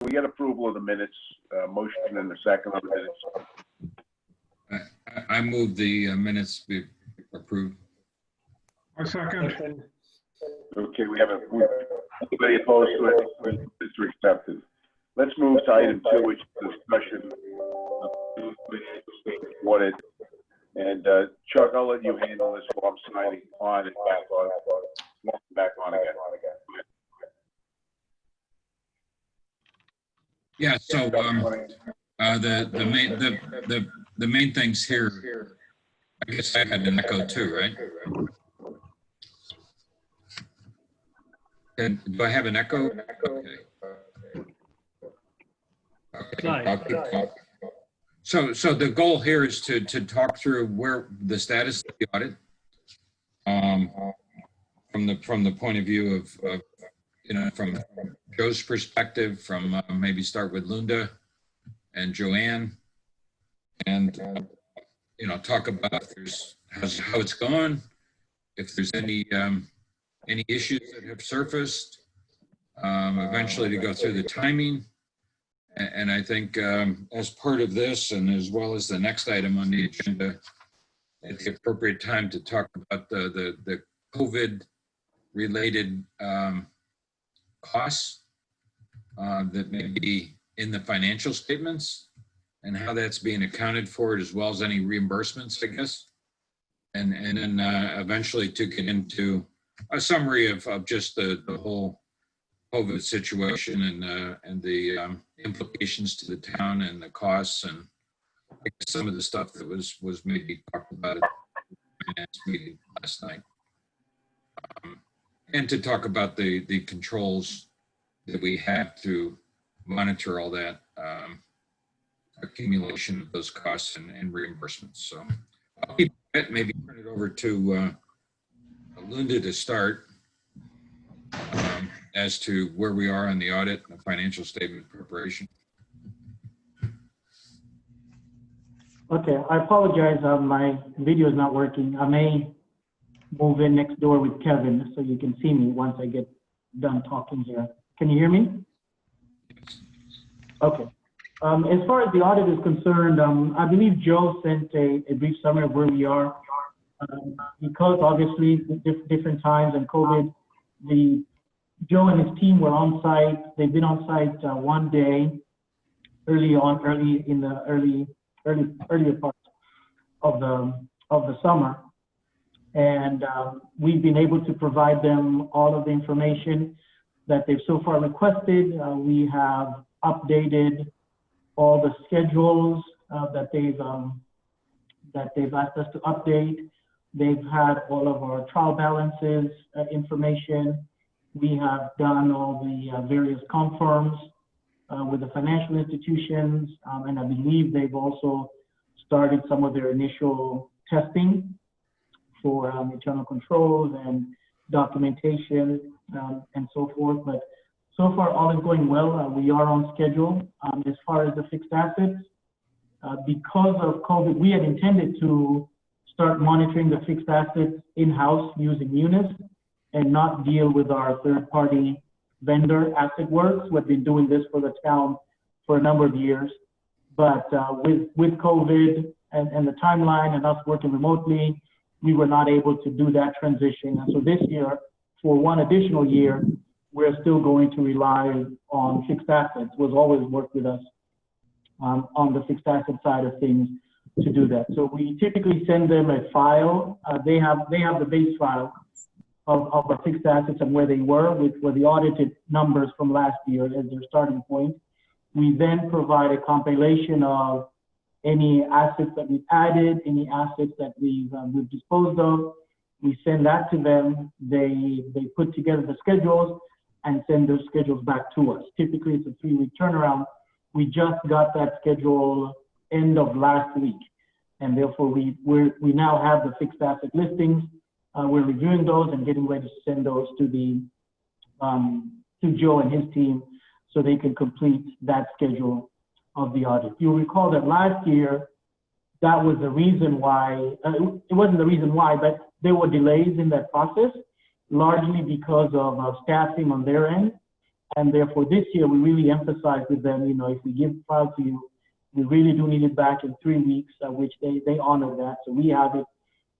we get approval of the minutes, motion and a second on the minutes. I move the minutes be approved. I second. Okay, anybody opposed to it? It's accepted. Let's move to item 2, which is discussion of the financial statement audit. And Chuck, I'll let you handle this while I'm signing on and back on again. Yeah. So the main things here. I guess I had an echo too, right? And do I have an echo? Okay. I'll keep talking. So the goal here is to talk through where the status of the audit, from the point of view of from Joe's perspective, from maybe start with Linda and Joanne, and talk about if there's how it's going, if there's any issues that have surfaced, eventually to go through the timing. And I think as part of this, and as well as the next item on the agenda, at the appropriate time to talk about the COVID-related costs that may be in the financial statements and how that's being accounted for, as well as any reimbursements, I guess. And then eventually to get into a summary of just the whole COVID situation and the implications to the town and the costs, and I guess some of the stuff that was maybe talked about at the finance meeting last night, and to talk about the controls that we have to monitor all that accumulation of those costs and reimbursements. So I'll keep it, maybe turn it over to Linda to start. As to where we are on the audit and the financial statement preparation. Okay, I apologize. My video is not working. I may move in next door with Kevin so you can see me once I get done talking here. Can you hear me? Okay. As far as the audit is concerned, I believe Joe sent a brief summary of where we are. Because obviously different times and COVID, Joe and his team were on site. They've been on site one day earlier part of the summer, and we've been able to provide them all of the information that they've so far requested. We have updated all the schedules that they've asked us to update. They've had all of our trial balances information. We have done all the various confirms with the financial institutions, and I believe they've also started some of their initial testing for internal controls and documentation and so forth. But so far, all is going well. We are on schedule. As far as the fixed assets, because of COVID, we had intended to start monitoring the fixed assets in-house using Munis and not deal with our third-party vendor, AssetWorks, who have been doing this for the town for a number of years. But with COVID and the timeline and us working remotely, we were not able to do that transition. And so this year, for one additional year, we're still going to rely on fixed assets, who has always worked with us on the fixed asset side of things to do that. So we typically send them a file. They have the base file of the fixed assets and where they were with the audited numbers from last year as their starting point. We then provide a compilation of any assets that we've added, any assets that we've disposed of. We send that to them. They put together the schedules and send those schedules back to us. Typically, it's a 3-week turnaround. We just got that schedule end of last week, and therefore we now have the fixed asset listings. We're reviewing those and getting ready to send those to Joe and his team so they can complete that schedule of the audit. You'll recall that last year, that was the reason why, it wasn't the reason why, but there were delays in that process, largely because of staffing on their end. And therefore, this year, we really emphasized with them, you know, if we give the file to you, we really do need it back in 3 weeks, which they honored that. So we have it.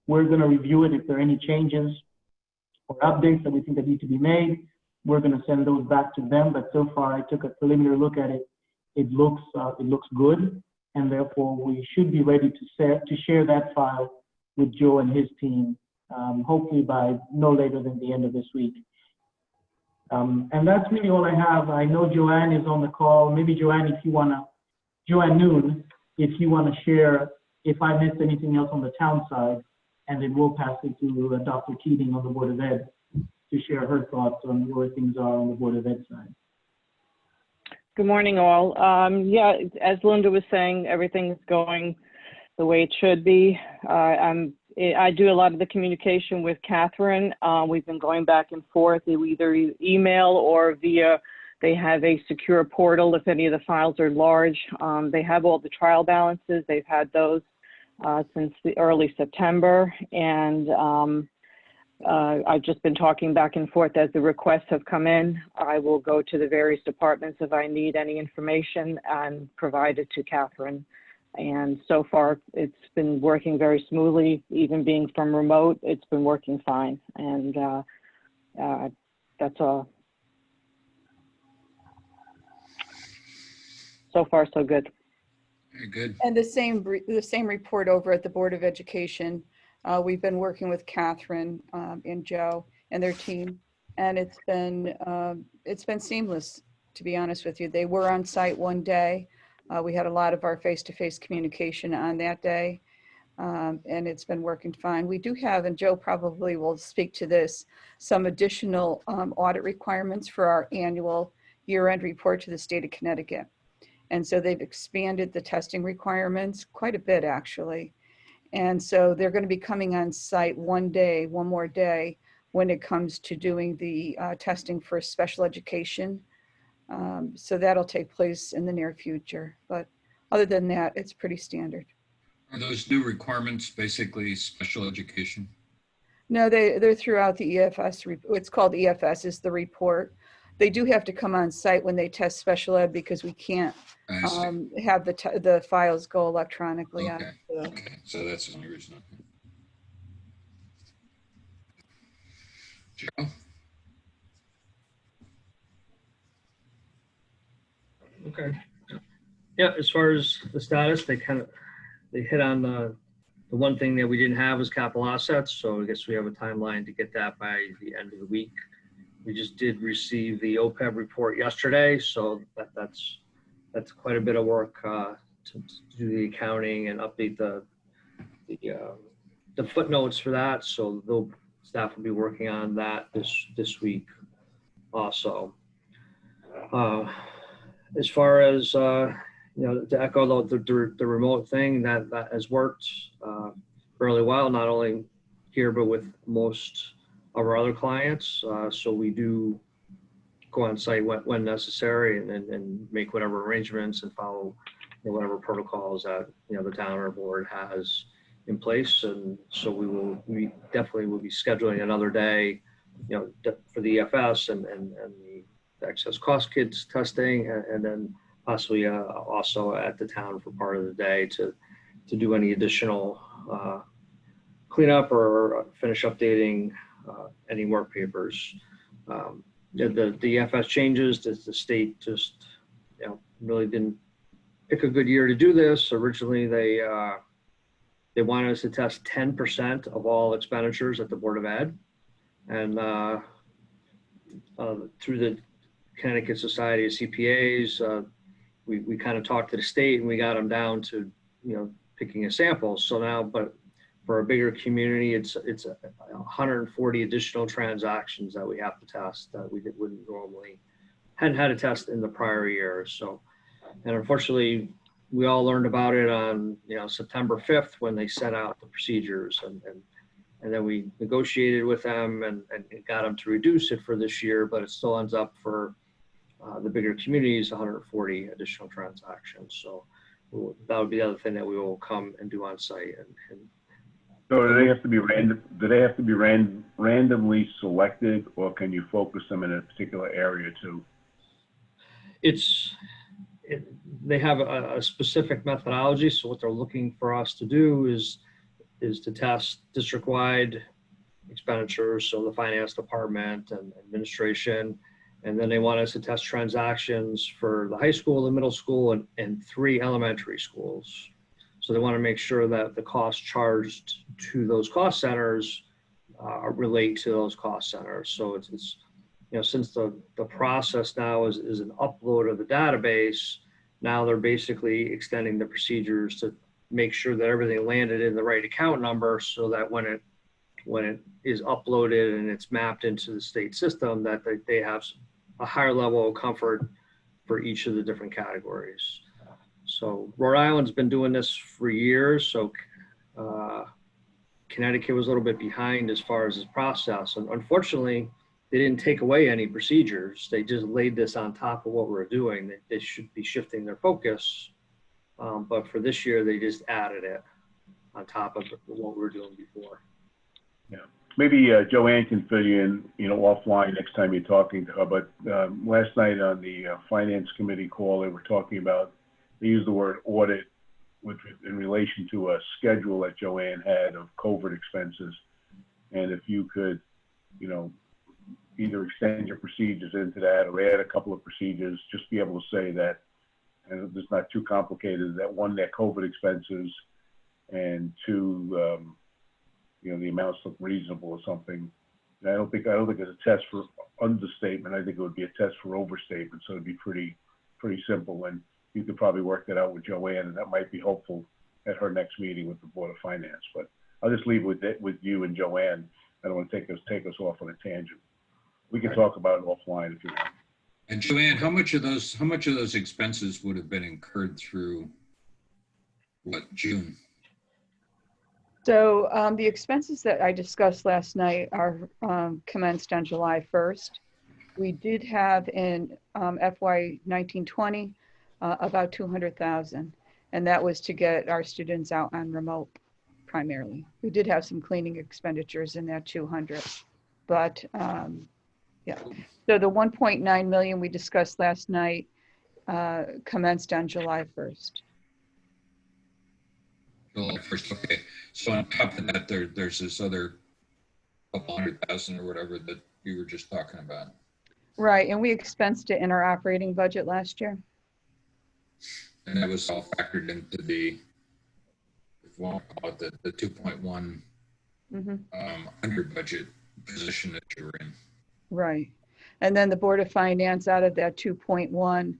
We're going to review it. If there are any changes or updates that we think that need to be made, we're going to send those back to them. But so far, I took a preliminary look at it. It looks good, and therefore we should be ready to share that file with Joe and his team, hopefully by no later than the end of this week. And that's really all I have. I know Joanne is on the call. Maybe Joanne, if you want to, Joanne Noon, if you want to share, if I missed anything else on the town side, and then we'll pass it to Dr. Keating on the Board of Ed to share her thoughts on where things are on the Board of Ed side. Good morning, all. Yeah, as Linda was saying, everything's going the way it should be. I do a lot of the communication with Catherine. We've been going back and forth, either email or via, they have a secure portal if any of the files are large. They have all the trial balances. They've had those since the early September. And I've just been talking back and forth as the requests have come in. I will go to the various departments if I need any information and provide it to Catherine. And so far, it's been working very smoothly. Even being from remote, it's been working fine. And that's all. So far, so good. Very good. And the same report over at the Board of Education. We've been working with Catherine and Joe and their team, and it's been seamless, to be honest with you. They were on site one day. We had a lot of our face-to-face communication on that day, and it's been working fine. We do have, and Joe probably will speak to this, some additional audit requirements for our annual year-end report to the state of Connecticut. And so they've expanded the testing requirements quite a bit, actually. And so they're going to be coming on site one more day, when it comes to doing the testing for special education. So that'll take place in the near future. But other than that, it's pretty standard. Are those new requirements basically special education? No, they're throughout the EFS. It's called EFS, is the report. They do have to come on site when they test special ed, because we can't have the files go electronically. Okay. Okay, so that's the only reason. Joe? Okay. Yeah, as far as the status, they hit on the one thing that we didn't have was capital assets. So I guess we have a timeline to get that by the end of the week. We just did receive the OPEB report yesterday, so that's quite a bit of work to do the accounting and update the footnotes for that. So staff will be working on that this week also. As far as to echo the remote thing, that has worked fairly well, not only here but with most of our other clients. So we do go on site when necessary and make whatever arrangements and follow whatever protocols that the town or board has in place. And so we definitely will be scheduling another day for the EFS and the excess cost kids testing, and then possibly also at the town for part of the day to do any additional cleanup or finish updating any work papers. The EFS changes, the state just really didn't pick a good year to do this. Originally, they wanted us to test 10% of all expenditures at the Board of Ed, and through the Connecticut Society of CPAs, we kind of talked to the state and we got them down to picking a sample. So now, but for a bigger community, it's 140 additional transactions that we have to test that we wouldn't normally hadn't had to test in the prior year. So, and unfortunately, we all learned about it on September 5th when they set out the procedures, and then we negotiated with them and got them to reduce it for this year, but it still ends up for the bigger communities 140 additional transactions. So that would be the other thing that we will come and do on site. And so do they have to be random? Do they have to be randomly selected, or can you focus them in a particular area too? they have a specific methodology. So what they're looking for us to do is to test district-wide expenditures, so the finance department and administration, and then they want us to test transactions for the high school, the middle school, and 3 elementary schools. So they want to make sure that the costs charged to those cost centers relate to those cost centers. So it's since the process now is an upload of the database, now they're basically extending the procedures to make sure that everything landed in the right account number, so that when it is uploaded and it's mapped into the state system, that they have a higher level of comfort for each of the different categories. So Rhode Island's been doing this for years. So Connecticut was a little bit behind as far as this process. And unfortunately, they didn't take away any procedures. They just laid this on top of what we're doing. They should be shifting their focus. But for this year, they just added it on top of what we were doing before. Yeah, maybe Joanne can fill you in, offline next time you're talking to her. But last night on the finance committee call, they were talking about, they used the word audit, which was in relation to a schedule that Joanne had of COVID expenses. And if you could, either extend your procedures into that or add a couple of procedures, just be able to say that, and it's not too complicated, that 1, they're COVID expenses, and 2, the amounts look reasonable or something. And I don't think it's a test for understatement. I think it would be a test for overstatement. So it'd be pretty simple. And you could probably work that out with Joanne, and that might be helpful at her next meeting with the Board of Finance. But I'll just leave with you and Joanne. I don't want to take us off on a tangent. We can talk about it offline if you want. And Joanne, how much of those expenses would have been incurred through June? So the expenses that I discussed last night are commenced on July 1st. We did have in FY 1920 about 200,000, and that was to get our students out on remote primarily. We did have some cleaning expenditures in that 200, but yeah. So the 1.9 million we discussed last night commenced on July 1st. July 1st, okay. So on top of that, there's this other couple 100,000 or whatever that you were just talking about. Right, and we expensed it in our operating budget last year. And that was all factored into the, if you want to call it the 2.1 under budget position that you were in. Right. And then the Board of Finance, out of that 2.1,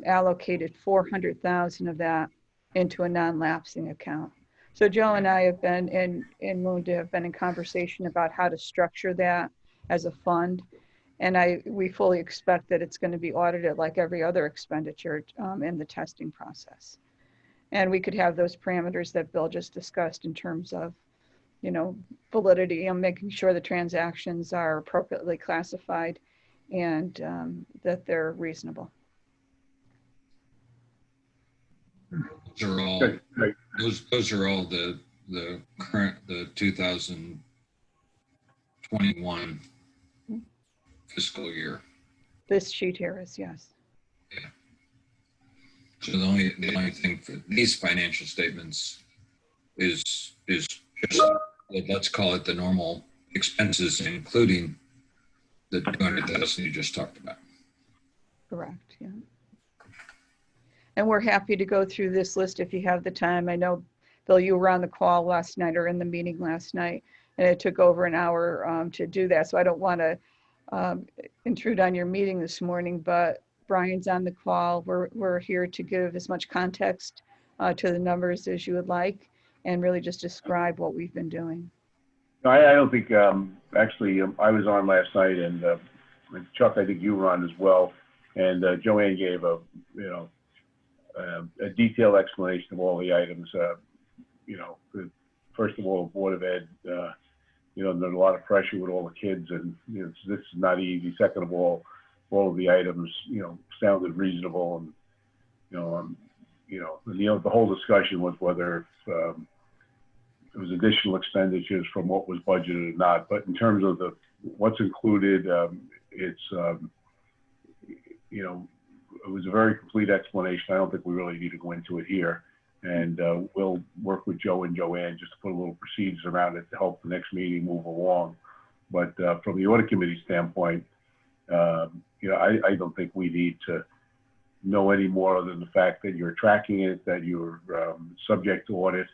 allocated 400,000 of that into a non-lapsing account. So Joe and I have been in Lunda have been in conversation about how to structure that as a fund. And we fully expect that it's going to be audited like every other expenditure in the testing process. And we could have those parameters that Bill just discussed in terms of, validity and making sure the transactions are appropriately classified and that they're reasonable. Those are all, those are all the current, the 2021 fiscal year. This sheet here is, yes. Yeah. So the only thing for these financial statements is just, let's call it the normal expenses, including the 200,000 you just talked about. Correct, yeah. And we're happy to go through this list if you have the time. I know, Bill, you were on the call last night or in the meeting last night, and it took over an hour to do that. So I don't want to intrude on your meeting this morning, but Brian's on the call. We're here to give as much context to the numbers as you would like, and really just describe what we've been doing. No, I don't think, actually, I was on last night, and Chuck, I think you were on as well, and Joanne gave a detailed explanation of all the items. First of all, Board of Ed, there's a lot of pressure with all the kids, and this is not easy. Second of all of the items, sounded reasonable, and the whole discussion was whether it was additional expenditures from what was budgeted or not. But in terms of what's included, it's it was a very complete explanation. I don't think we really need to go into it here. And we'll work with Joe and Joanne just to put a little procedures around it to help the next meeting move along. But from the audit committee standpoint, I don't think we need to know any more than the fact that you're tracking it, that you're subject to audit,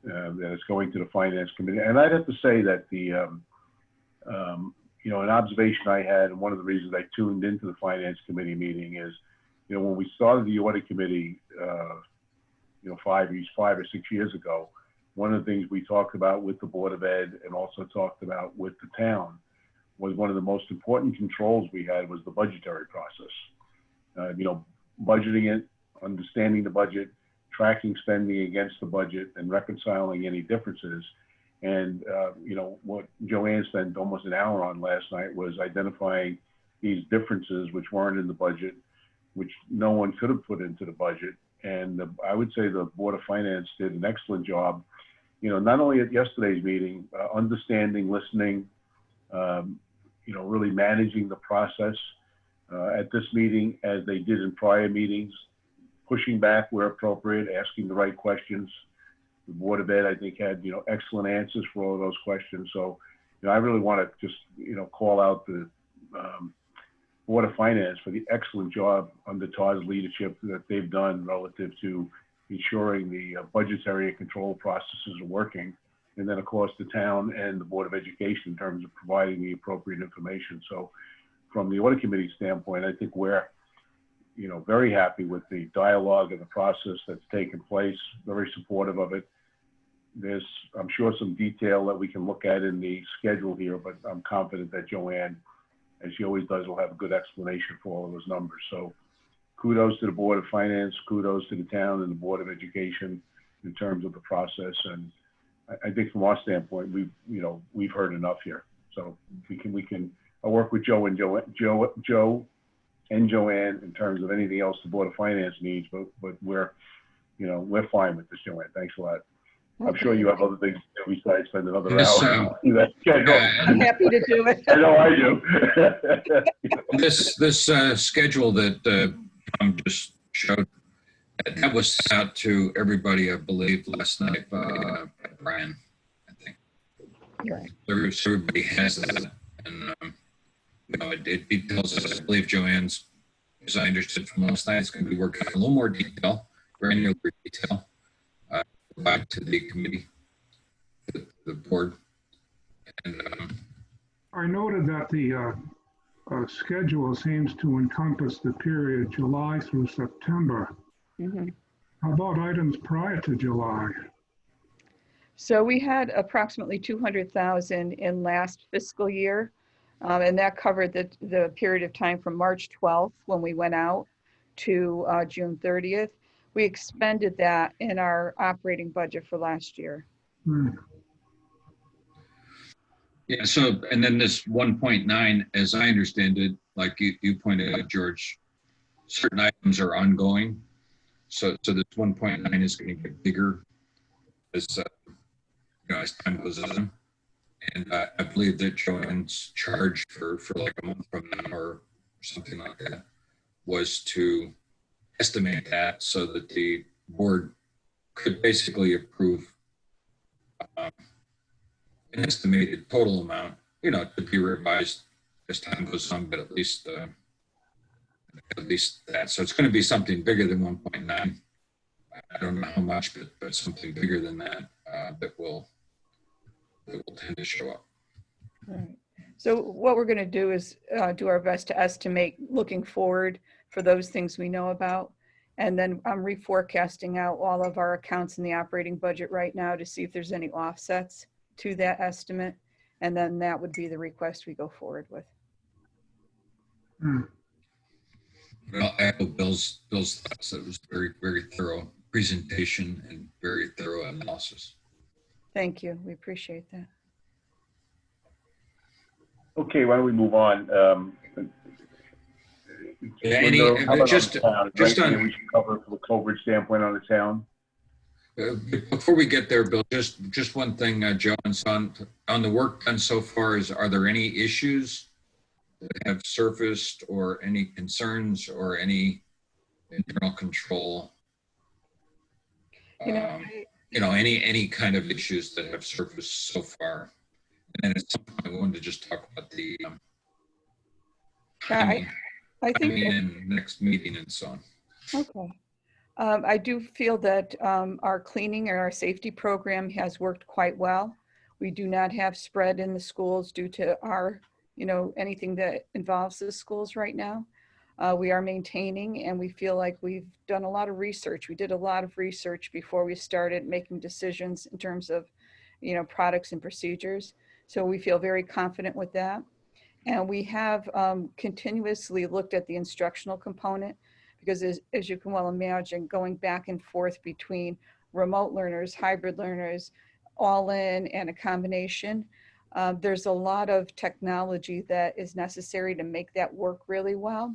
that it's going to the finance committee. And I'd have to say that an observation I had, and one of the reasons I tuned into the finance committee meeting is, when we started the audit committee, 5 or 6 years ago, one of the things we talked about with the Board of Ed and also talked about with the town was one of the most important controls we had was the budgetary process. Budgeting it, understanding the budget, tracking spending against the budget, and reconciling any differences. And, what Joanne spent almost an hour on last night was identifying these differences which weren't in the budget, which no one could have put into the budget. And I would say the Board of Finance did an excellent job, not only at yesterday's meeting, understanding, listening, really managing the process at this meeting as they did in prior meetings, pushing back where appropriate, asking the right questions. The Board of Ed, I think, had, excellent answers for all of those questions. So, I really want to just, call out the Board of Finance for the excellent job under Todd's leadership that they've done relative to ensuring the budgetary and control processes are working. And then, of course, the town and the Board of Education in terms of providing the appropriate information. So from the audit committee standpoint, I think we're, very happy with the dialogue and the process that's taken place, very supportive of it. There's, I'm sure, some detail that we can look at in the schedule here, but I'm confident that Joanne, as she always does, will have a good explanation for all of those numbers. So kudos to the Board of Finance, kudos to the town and the Board of Education in terms of the process. And I think from our standpoint, we've heard enough here. So I'll work with Joe and Joanne in terms of anything else the Board of Finance needs, but we're fine with this, Joanne. Thanks a lot. I'm sure you have other things to do besides spend another hour. I'm happy to do it. I know I do. This schedule that Tom just showed, that was sent out to everybody, I believe, last night by Brian, I think. Right. Everybody has that. And, it details, as I believe Joanne's, as I understood from last night, it's going to be working on a little more detail, granular detail, back to the committee, the board. And I noted that the schedule seems to encompass the period July through September. Mm-hmm. How about items prior to July? So we had approximately 200,000 in last fiscal year, and that covered the period of time from March 12th when we went out to June 30th. We expended that in our operating budget for last year. yeah, so, and then this 1.9, as I understand it, like you pointed out, George, certain items are ongoing. So this 1.9 is going to get bigger as as time goes on. And I believe that Joanne's charge for like a month from now or something like that was to estimate that so that the board could basically approve an estimated total amount, to be revised as time goes on, but at least that. So it's going to be something bigger than 1.9. I don't know how much, but something bigger than that that will tend to show up. All right. So what we're going to do is do our best to estimate looking forward for those things we know about. And then I'm reforecasting out all of our accounts in the operating budget right now to see if there's any offsets to that estimate. And then that would be the request we go forward with. Well, I echo Bill's thoughts. It was very, very thorough presentation and very thorough analysis. Thank you. We appreciate that. Okay, why don't we move on? Just on, we should cover from a coverage standpoint on the town. Before we get there, Bill, just one thing, Joe and Son, on the work done so far, are there any issues that have surfaced or any concerns or any internal control, You know, any kind of issues that have surfaced so far. And then at some point, I wanted to just talk about the timing, I think, and next meeting and so on. okay. I do feel that our cleaning and our safety program has worked quite well. We do not have spread in the schools due to our, anything that involves the schools right now. We are maintaining, and we feel like we've done a lot of research. We did a lot of research before we started making decisions in terms of, products and procedures. So we feel very confident with that. And we have continuously looked at the instructional component, because as you can well imagine, going back and forth between remote learners, hybrid learners, all in and a combination, there's a lot of technology that is necessary to make that work really well.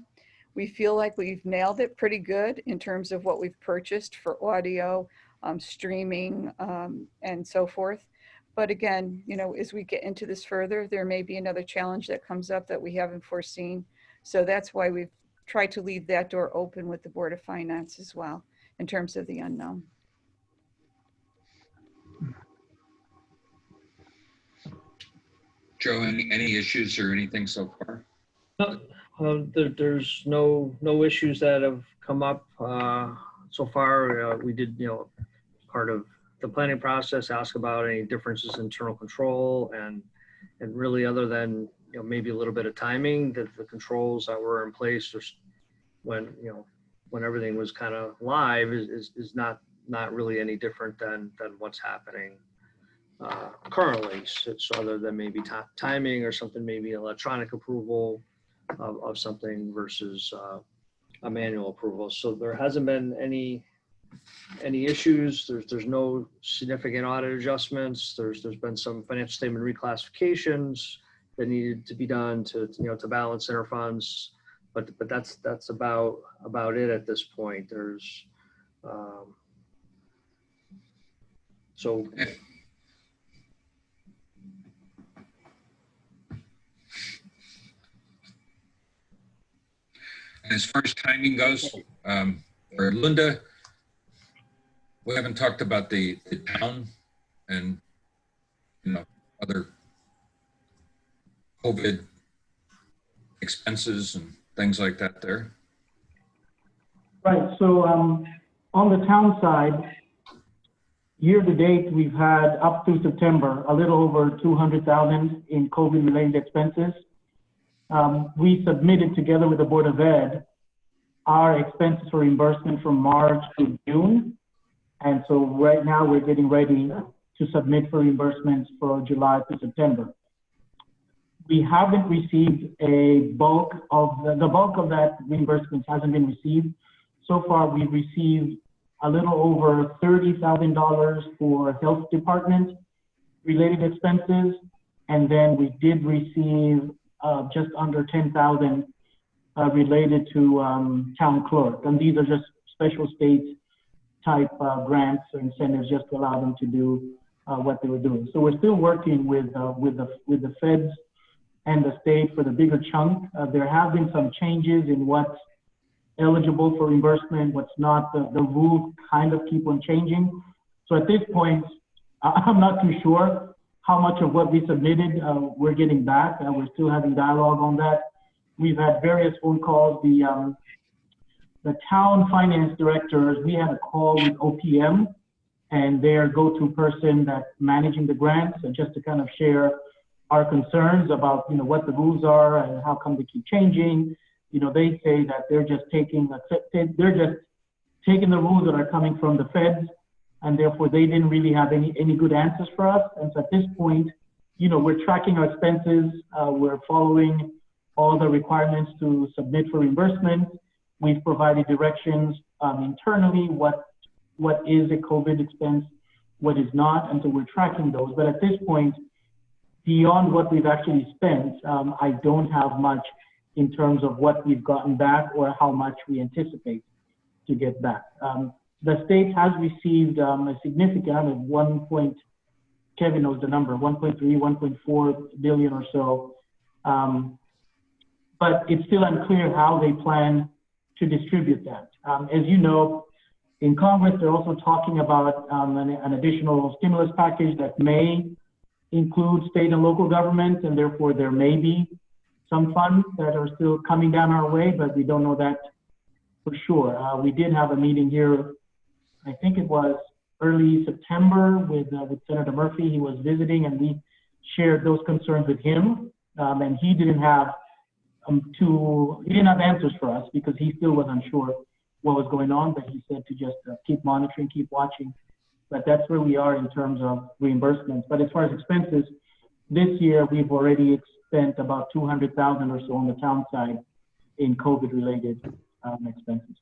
We feel like we've nailed it pretty good in terms of what we've purchased for audio, streaming, and so forth. But again, as we get into this further, there may be another challenge that comes up that we haven't foreseen. So that's why we've tried to leave that door open with the Board of Finance as well, in terms of the unknown. Joe, any issues or anything so far? There's no issues that have come up so far. We did, part of the planning process, ask about any differences in internal control, and really, other than maybe a little bit of timing, that the controls that were in place just when everything was kind of live is not really any different than what's happening currently. So other than maybe timing or something, maybe electronic approval of something versus a manual approval. So there hasn't been any issues. There's no significant audit adjustments. There's been some financial statement reclassifications that needed to be done to balance interfunds, but that's about it at this point. There's so. As far as timing goes, for Linda, we haven't talked about the town and other COVID expenses and things like that there. Right. So on the town side, year to date, we've had up through September a little over 200,000 in COVID-related expenses. We submitted together with the Board of Ed our expenses for reimbursement from March to June. And so right now we're getting ready to submit for reimbursements for July to September. We haven't received the bulk of that reimbursement hasn't been received. So far, we've received a little over $30,000 for health department related expenses. And then we did receive just under 10,000 related to town clerk. And these are just special state type grants or incentives just to allow them to do what they were doing. So we're still working with the feds and the state for the bigger chunk. There have been some changes in what's eligible for reimbursement, what's not. The rules kind of keep on changing. So at this point, I'm not too sure how much of what we submitted we're getting back. We're still having dialogue on that. We've had various phone calls. The town finance directors, we had a call with OPM and their go-to person that's managing the grants, and just to kind of share our concerns about what the rules are and how come they keep changing. They say that they're just taking the rules that are coming from the feds, and therefore they didn't really have any good answers for us. And so at this point, we're tracking our expenses. We're following all the requirements to submit for reimbursement. We've provided directions internally, what is a COVID expense, what is not, and so we're tracking those. But at this point, beyond what we've actually spent, I don't have much in terms of what we've gotten back or how much we anticipate to get back. The state has received a significant Kevin knows the number, 1.3, 1.4 billion or so. But it's still unclear how they plan to distribute that. As you know, in Congress, they're also talking about an additional stimulus package that may include state and local governments, and therefore there may be some funds that are still coming down our way, but we don't know that for sure. We did have a meeting here, I think it was early September with Senator Murphy. He was visiting, and we shared those concerns with him, and he didn't have answers for us because he still was unsure what was going on, but he said to just keep monitoring, keep watching. But that's where we are in terms of reimbursements. But as far as expenses, this year we've already spent about 200,000 or so on the town side in COVID-related expenses.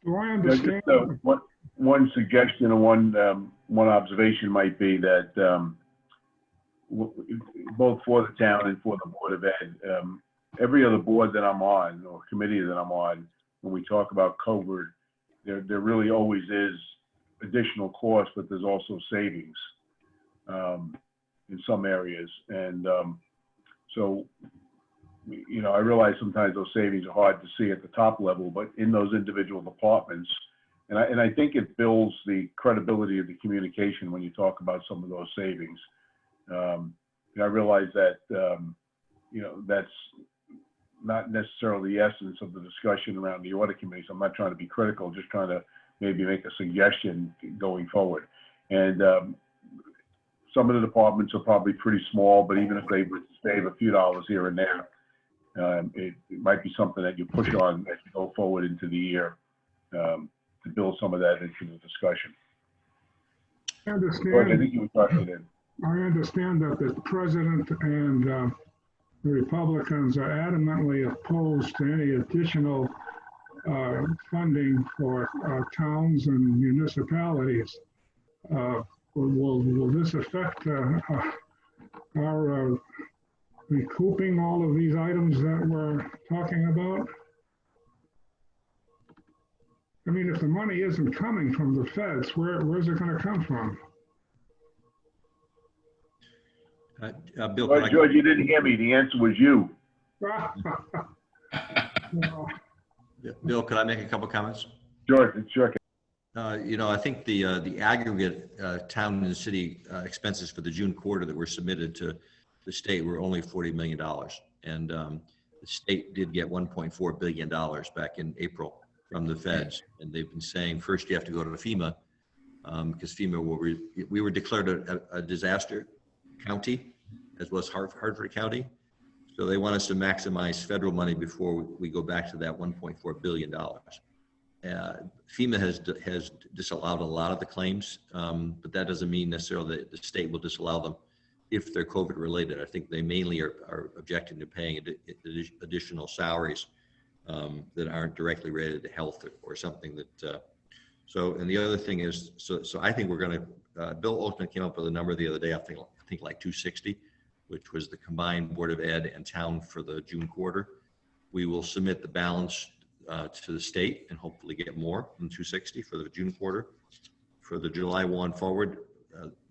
Do I understand? One suggestion or one observation might be that both for the town and for the Board of Ed, every other board that I'm on or committee that I'm on, when we talk about COVID, there really always is additional cost, but there's also savings in some areas. And so, you know, I realize sometimes those savings are hard to see at the top level, but in those individual departments, and I think it builds the credibility of the communication when you talk about some of those savings. And I realize that, you know, that's not necessarily the essence of the discussion around the audit committee. So I'm not trying to be critical, just trying to maybe make a suggestion going forward. And some of the departments are probably pretty small, but even if they would save a few dollars here and there, it might be something that you push on as you go forward into the year to build some of that into the discussion. I George, I think you were talking in. I understand that the president and the Republicans are adamantly opposed to any additional funding for towns and municipalities. Will this affect our recouping all of these items that we're talking about? I mean, if the money isn't coming from the feds, where's it going to come from? Bill, George, you didn't hear me. The answer was you. Bill, could I make a couple comments? George, sure. You know, I think the aggregate town and city expenses for the June quarter that were submitted to the state were only $40 million. And the state did get $1.4 billion back in April from the feds. And they've been saying, first you have to go to FEMA, because FEMA we were declared a disaster county, as was Hartford County. So they want us to maximize federal money before we go back to that $1.4 billion. FEMA has disallowed a lot of the claims, but that doesn't mean necessarily that the state will disallow them if they're COVID related. I think they mainly are objecting to paying additional salaries that aren't directly related to health or something that, and the other thing is, so I think we're going to, Bill Oltman came up with a number the other day, I think like 260, which was the combined Board of Ed and town for the June quarter. We will submit the balance to the state and hopefully get more than 260 for the June quarter. For the July 1 forward,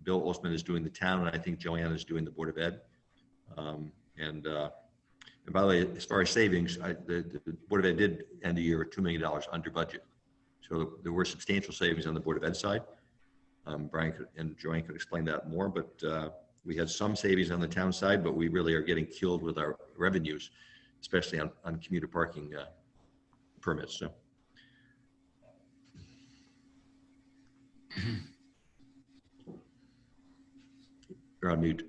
Bill Oltman is doing the town, and I think Joanne is doing the Board of Ed. And by the way, as far as savings, the Board of Ed did end the year with $2 million under budget. So there were substantial savings on the Board of Ed side. Brian and Joanne could explain that more, but we had some savings on the town side, but we really are getting killed with our revenues, especially on commuter parking permits. So. You're on mute.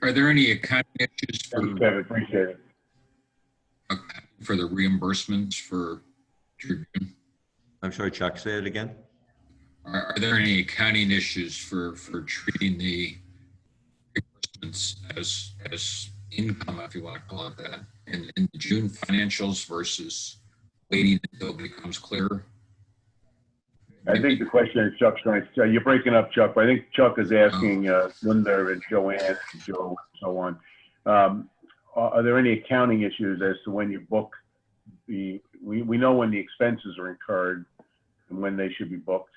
Are there any accounting issues for Appreciate it. For the reimbursements for June? I'm sorry, Chuck, say it again. Are there any accounting issues for treating the reimbursements as income, if you want to call it that, in the June financials versus waiting until it becomes clearer? I think the question is Chuck's trying to say, you're breaking up, Chuck, but I think Chuck is asking Linda and Joanne and Joe and so on. Are there any accounting issues as to when you book we know when the expenses are incurred and when they should be booked,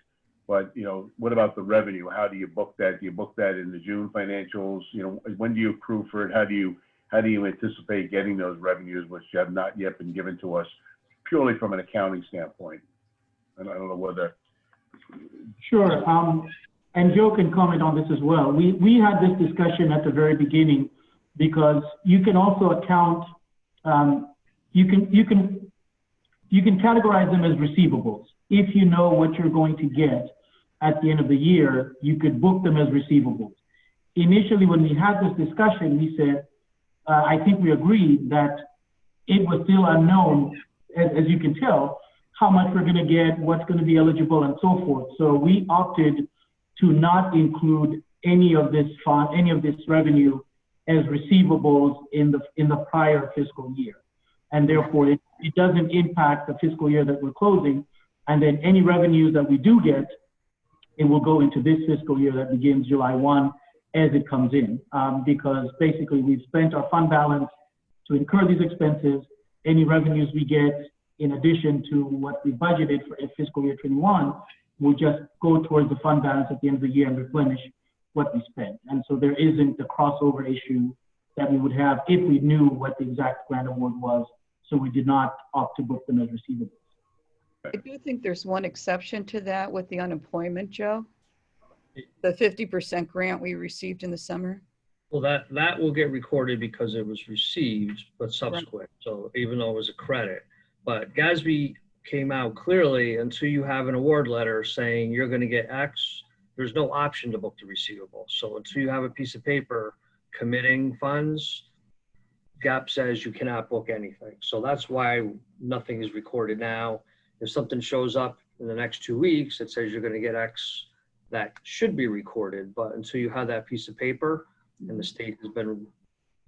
but you know, what about the revenue? How do you book that? Do you book that in the June financials? You know, when do you accrue for it? How do you anticipate getting those revenues, which have not yet been given to us purely from an accounting standpoint. And I don't know whether. Sure. And Joe can comment on this as well. We had this discussion at the very beginning because you can also account, you can categorize them as receivables. If you know what you're going to get at the end of the year, you could book them as receivables. Initially, when we had this discussion, we said, I think we agreed that it was still unknown, as you can tell, how much we're going to get, what's going to be eligible, and so forth. So we opted to not include any of this fund, any of this revenue as receivables in the prior fiscal year, and therefore it doesn't impact the fiscal year that we're closing. And then any revenues that we do get, it will go into this fiscal year that begins July 1 as it comes in, because basically we've spent our fund balance to incur these expenses. Any revenues we get in addition to what we budgeted for fiscal year 21 will just go towards the fund balance at the end of the year and replenish what we spent. And so there isn't the crossover issue that we would have if we knew what the exact grant award was. So we did not opt to book them as receivables. I do think there's one exception to that with the unemployment, Joe. The 50% grant we received in the summer. Well, that will get recorded because it was received, but subsequent. So even though it was a credit, but GASB came out clearly, until you have an award letter saying you're going to get X, there's no option to book the receivable. So until you have a piece of paper committing funds, GAP says you cannot book anything. So that's why nothing is recorded now. If something shows up in the next 2 weeks that says you're going to get X, that should be recorded. But until you have that piece of paper, and the state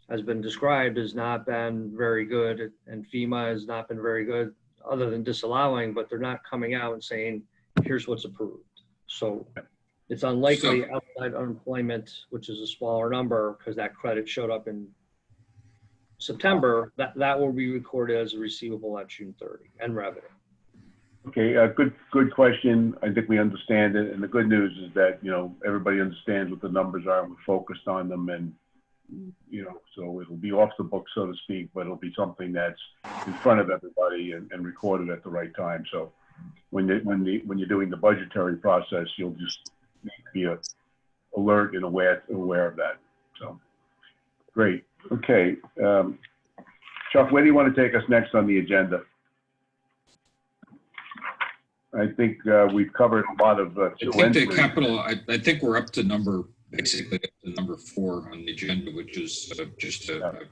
has been described as not been very good, and FEMA has not been very good, other than disallowing, but they're not coming out and saying, here's what's approved. So it's unlikely outside unemployment, which is a smaller number, because that credit showed up in September, that will be recorded as a receivable at June 30 and revenue. Okay, good question. I think we understand it. And the good news is that, everybody understands what the numbers are and we're focused on them, and, so it'll be off the book, so to speak, but it'll be something that's in front of everybody and recorded at the right time. So when you're doing the budgetary process, you'll just be alert and aware of that. So great. Okay. Chuck, where do you want to take us next on the agenda? I think we've covered a lot of. I think the capital. I think we're up to basically up to number 4 on the agenda, which is just a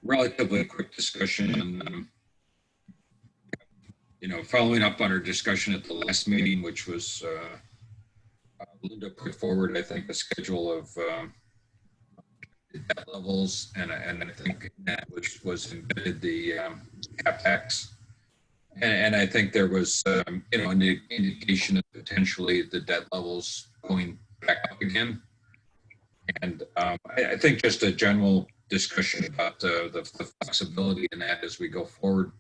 relatively quick discussion. And following up on our discussion at the last meeting, which was Linda put forward, I think, a schedule of debt levels, and I think that which was embedded the CapEx. And I think there was, an indication of potentially the debt levels going back up again. And I think just a general discussion about the flexibility in that as we go forward,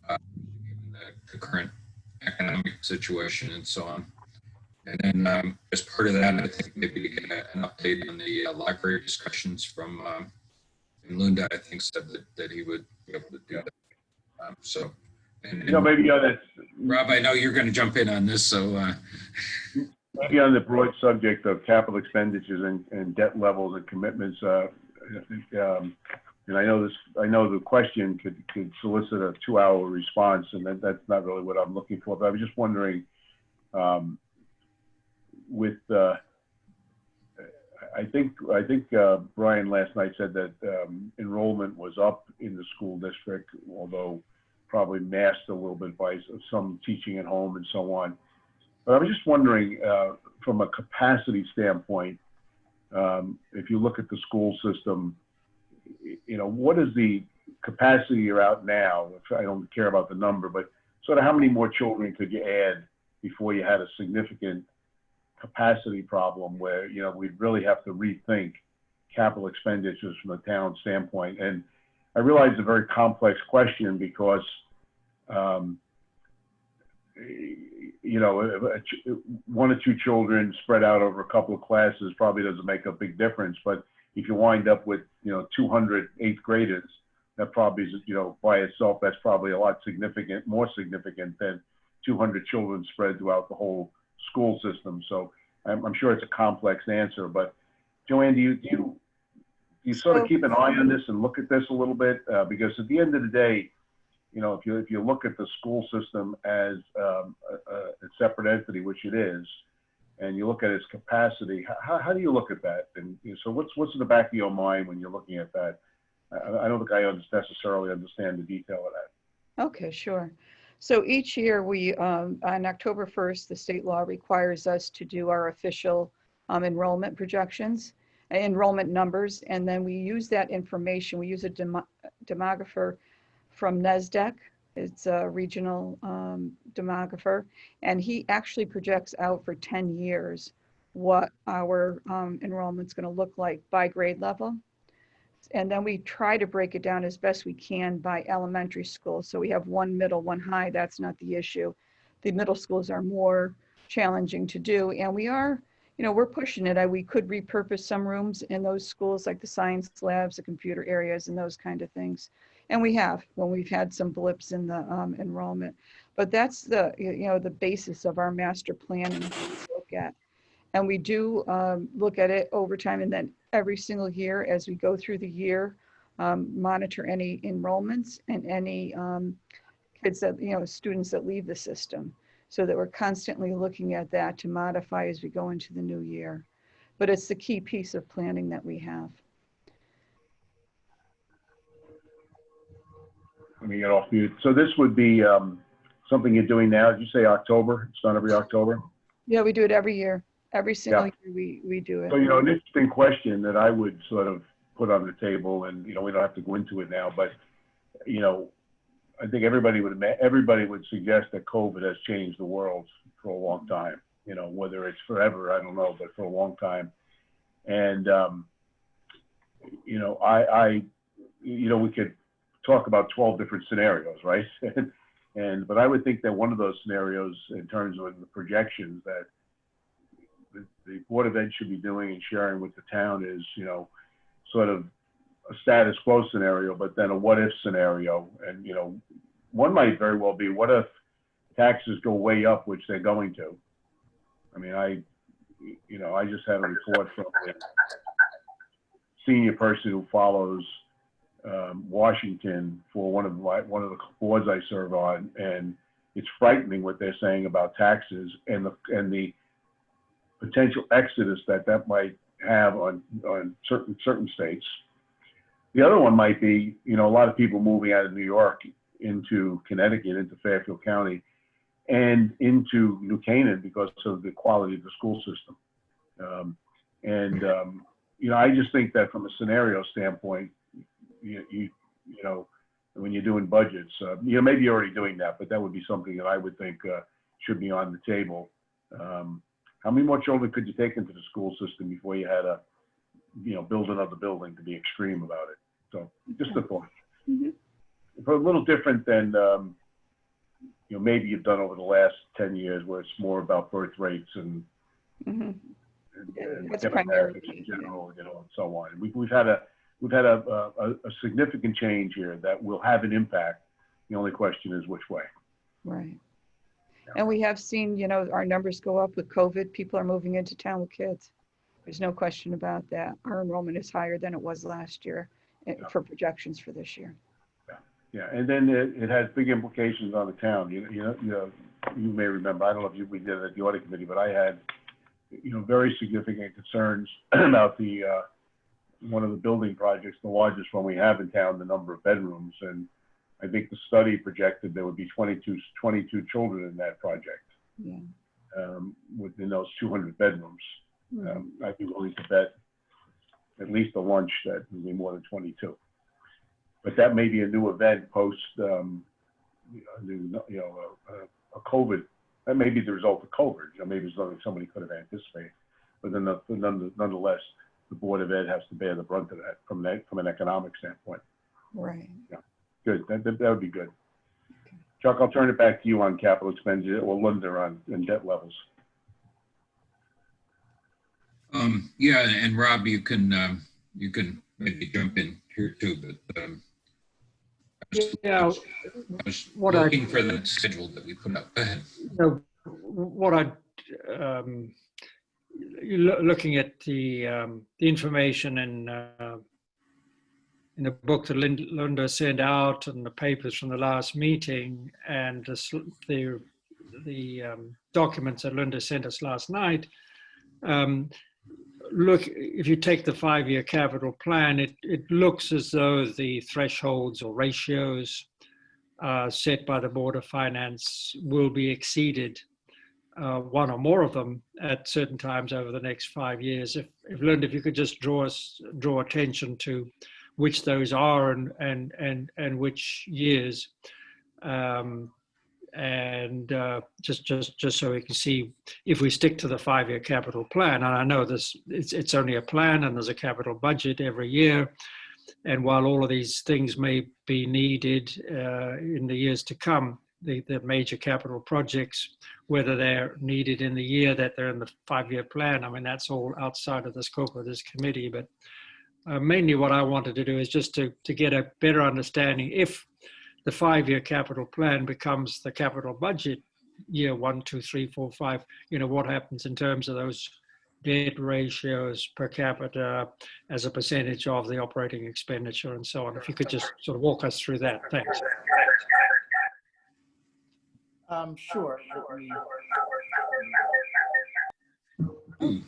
given the current economic situation and so on. And then as part of that, I think maybe to get an update on the library discussions from Lunda, I think said that he would be able to do that. So. And maybe on that, Rob, I know you're going to jump in on this, so. Maybe on the broad subject of capital expenditures and debt levels and commitments, and I know the question could solicit a 2-hour response, and that's not really what I'm looking for. But I was just wondering, I think Brian last night said that enrollment was up in the school district, although probably masked a little bit by some teaching at home and so on. But I was just wondering, from a capacity standpoint, if you look at the school system, what is the capacity you're out now? I don't care about the number, but sort of how many more children could you add before you had a significant capacity problem where, we'd really have to rethink capital expenditures from a town standpoint? And I realize it's a very complex question because, one or two children spread out over a couple of classes probably doesn't make a big difference. But if you wind up with, 200 eighth graders that probably is, by itself, that's probably a lot more significant than 200 children spread throughout the whole school system. So I'm sure it's a complex answer, but Joanne, do you sort of keep an eye on this and look at this a little bit? Because at the end of the day, if you look at the school system as a separate entity, which it is, and you look at its capacity, how do you look at that? And so what's in the back of your mind when you're looking at that? I don't think I necessarily understand the detail of that. Okay, sure. So each year on October 1st, the state law requires us to do our official enrollment projections, enrollment numbers, and then we use that information. We use a demographer from NESDEC. It's a regional demographer, and he actually projects out for 10 years what our enrollment's going to look like by grade level. And then we try to break it down as best we can by elementary school. So we have one middle, one high. That's not the issue. The middle schools are more challenging to do. And we are, we're pushing it. We could repurpose some rooms in those schools, like the science labs, the computer areas, and those kind of things. And we have, when we've had some blips in the enrollment. But that's the basis of our master planning to look at. And we do look at it over time, and then every single year as we go through the year, monitor any enrollments and any kids that, students that leave the system, so that we're constantly looking at that to modify as we go into the new year. But it's the key piece of planning that we have. Let me get off mute. So this would be something you're doing now. Did you say October? It's not every October? Yeah, we do it every year. Every single year we do it. So, an interesting question that I would sort of put on the table, and, we don't have to go into it now, but, I think everybody would suggest that COVID has changed the world for a long time, whether it's forever, I don't know, but for a long time. And, we could talk about 12 different scenarios, right? But I would think that one of those scenarios, in terms of the projections that the Board of Ed should be doing and sharing with the town, is, sort of a status quo scenario, but then a what if scenario. And, one might very well be, what if taxes go way up, which they're going to? I mean, I just had a report from a senior person who follows Washington for one of the boards I serve on, and it's frightening what they're saying about taxes and the potential exodus that might have on certain states. The other one might be, a lot of people moving out of New York into Connecticut, into Fairfield County, and into New Canaan because of the quality of the school system. I just think that from a scenario standpoint, when you're doing budgets, maybe you're already doing that, but that would be something that I would think should be on the table. How many more children could you take into the school system before you had to, build another building, to be extreme about it? So just a thought. Mm-hmm. It's a little different than, maybe you've done over the last 10 years, where it's more about birth rates and, Mm-hmm. and That's demographics primarily, in general, and so on. We've had a significant change here that will have an impact. The only question is which way. Right. And we have seen, our numbers go up with COVID. People are moving into town with kids. There's no question about that. Our enrollment is higher than it was last year for projections for this year. Yeah, and then it has big implications on the town. You may remember, I don't know if we did it at the audit committee, but I had, very significant concerns about one of the building projects, the largest one we have in town, the number of bedrooms. And I think the study projected there would be 22 children in that project, within those 200 bedrooms. I'd be willing to bet at least a lunch that would be more than 22. But that may be a new event post, a COVID. That may be the result of COVID. Maybe it's something somebody could have anticipated. But then, nonetheless, the Board of Ed has to bear the brunt of that from an economic standpoint. Right. Yeah. Good. That would be good. Okay. Chuck, I'll turn it back to you on capital expenditure, or Linda on debt levels. Yeah, and Rob, you can maybe jump in here too, but Yeah, I was what I, looking for the schedule that we put up. Go ahead. you know, what I, looking at the information in the book that Linda sent out and the papers from the last meeting and the documents that Linda sent us last night, look, if you take the 5-year capital plan, it looks as though the thresholds or ratios set by the Board of Finance will be exceeded, one or more of them at certain times over the next 5 years. If Linda, if you could just draw attention to which those are and which years, just so we can see if we stick to the 5-year capital plan. And I know it's only a plan and there's a capital budget every year. And while all of these things may be needed in the years to come, the major capital projects, whether they're needed in the year that they're in the 5-year plan, I mean, that's all outside of the scope of this committee. But mainly what I wanted to do is just to get a better understanding if the 5-year capital plan becomes the capital budget year 1, 2, 3, 4, 5, what happens in terms of those debt ratios per capita as a percentage of the operating expenditure and so on. If you could just sort of walk us through that. Thanks. Sure. Let me,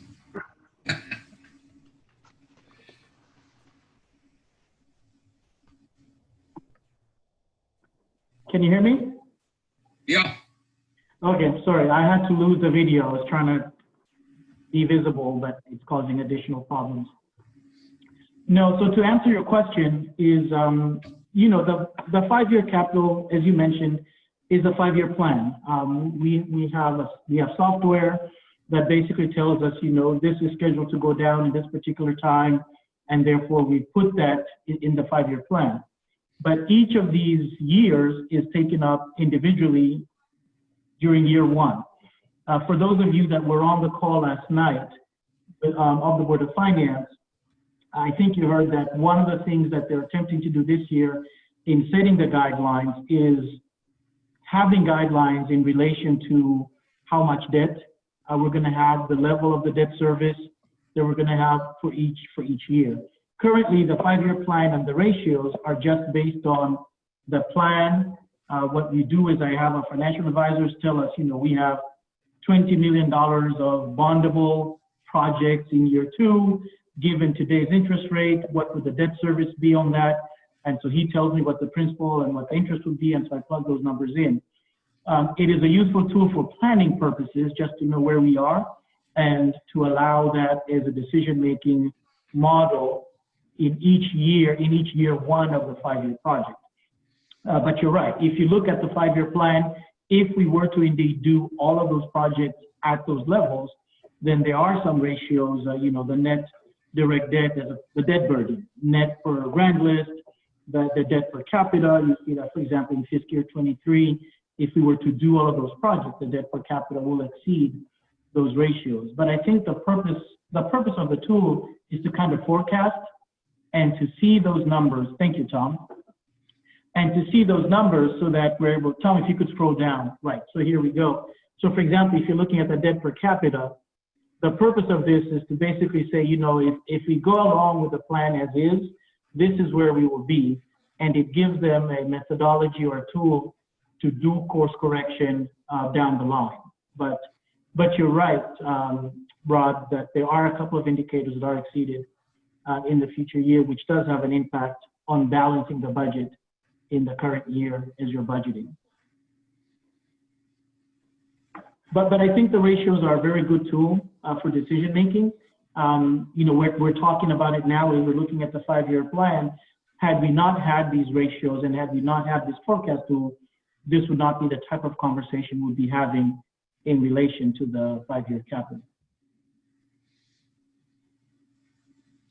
Can you hear me? Yeah. Okay, sorry, I had to lose the video. I was trying to be visible, but it's causing additional problems. No, so to answer your question is, the 5-year capital, as you mentioned, is a 5-year plan. We have software that basically tells us, this is scheduled to go down in this particular time, and therefore we put that in the 5-year plan. But each of these years is taken up individually during year 1. For those of you that were on the call last night of the Board of Finance, I think you heard that one of the things that they're attempting to do this year in setting the guidelines is having guidelines in relation to how much debt we're going to have, the level of the debt service that we're going to have for each year. Currently, the 5-year plan and the ratios are just based on the plan. What we do is I have our financial advisors tell us, we have $20 million of bondable projects in year 2, given today's interest rate, what would the debt service be on that? And so he tells me what the principal and what the interest would be, and so I plug those numbers in. It is a useful tool for planning purposes, just to know where we are, and to allow that as a decision-making model in each year 1 of the 5-year project. But you're right, if you look at the 5-year plan, if we were to indeed do all of those projects at those levels, then there are some ratios, the net direct debt, the debt burden, net per grand list, the debt per capita. You see that, for example, in fiscal year 23, if we were to do all of those projects, the debt per capita will exceed those ratios. But I think the purpose of the tool is to kind of forecast and to see those numbers. Thank you, Tom. And to see those numbers so that we're able, Tom, if you could scroll down. Right, so here we go. So for example, if you're looking at the debt per capita, the purpose of this is to basically say, if we go along with the plan as is, this is where we will be. And it gives them a methodology or a tool to do course correction down the line. But you're right, Rod, that there are a couple of indicators that are exceeded in the future year, which does have an impact on balancing the budget in the current year as you're budgeting. But I think the ratios are a very good tool for decision making. We're talking about it now as we're looking at the 5-year plan. Had we not had these ratios and had we not had this forecast tool, this would not be the type of conversation we'd be having in relation to the 5-year capital.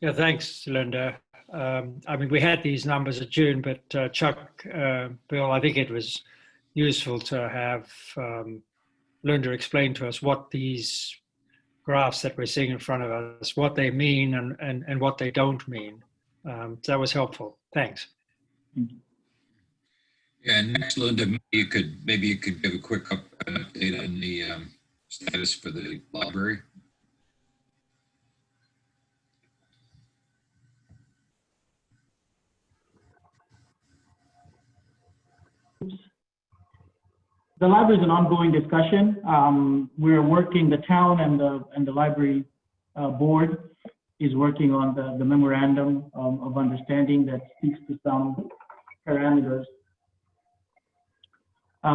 Yeah, thanks, Linda. We had these numbers at June, but Chuck, Bill, I think it was useful to have Linda explain to us what these graphs that we're seeing in front of us, what they mean and what they don't mean. So that was helpful. Thanks. Yeah, and next, Linda, maybe you could give a quick update on the status for the library. The library is an ongoing discussion. We're working, the town and the library board is working on the memorandum of understanding that speaks to some parameters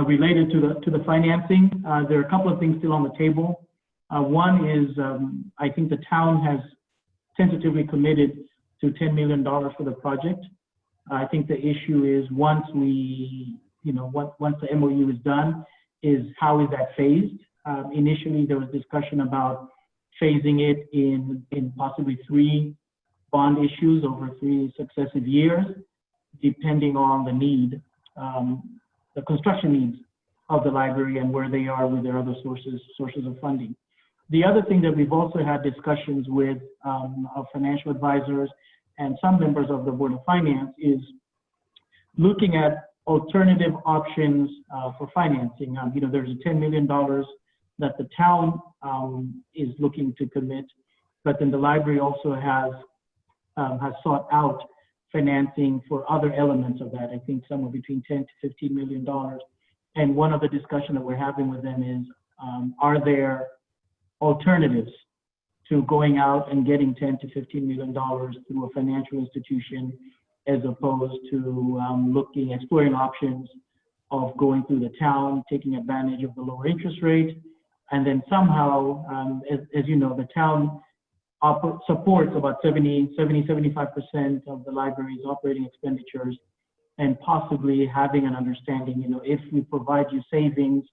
related to the financing. There are a couple of things still on the table. One is I think the town has tentatively committed to $10 million for the project. I think the issue is once the MOU is done, is how is that phased? Initially, there was discussion about phasing it in possibly 3 bond issues over 3 successive years, depending on the need, the construction needs of the library and where they are with their other sources of funding. The other thing that we've also had discussions with our financial advisors and some members of the Board of Finance is looking at alternative options for financing. There's a $10 million that the town is looking to commit, but then the library also has sought out financing for other elements of that. I think somewhere between $10 to $15 million. And one of the discussion that we're having with them is, are there alternatives to going out and getting $10 to $15 million through a financial institution, as opposed to exploring options of going through the town, taking advantage of the lower interest rate, and then somehow, as you know, the town supports about 75% of the library's operating expenditures, and possibly having an understanding, if we provide you savings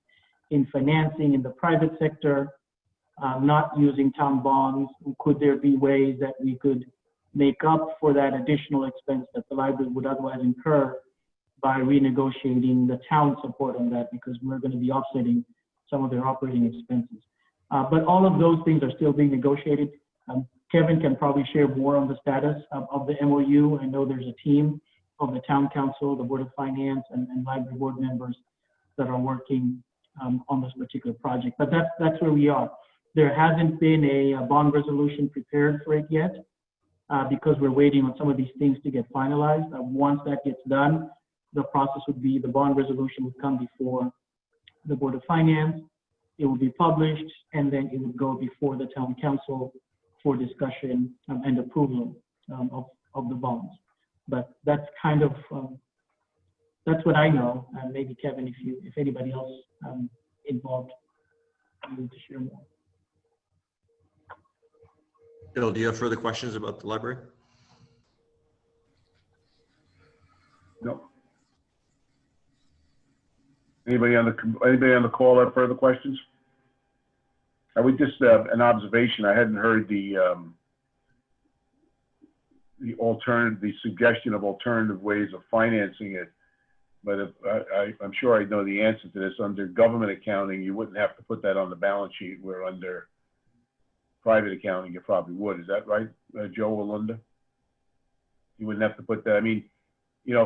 in financing in the private sector, not using town bonds, could there be ways that we could make up for that additional expense that the library would otherwise incur by renegotiating the town support on that, because we're going to be offsetting some of their operating expenses. But all of those things are still being negotiated. Kevin can probably share more on the status of the MOU. I know there's a team of the town council, the Board of Finance, and library board members that are working on this particular project. But that's where we are. There hasn't been a bond resolution prepared for it yet, because we're waiting on some of these things to get finalized. Once that gets done, the process would be the bond resolution would come before the Board of Finance, it will be published, and then it would go before the town council for discussion and approval of the bonds. But that's kind of, that's what I know. Maybe Kevin, if anybody else involved, you need to share more. Bill, do you have further questions about the library? No. Anybody on the call have further questions? I would just an observation. I hadn't heard the suggestion of alternative ways of financing it, but I'm sure I know the answer to this. Under government accounting, you wouldn't have to put that on the balance sheet, where under private accounting, you probably would. Is that right, Joe or Linda? You wouldn't have to put that. I mean,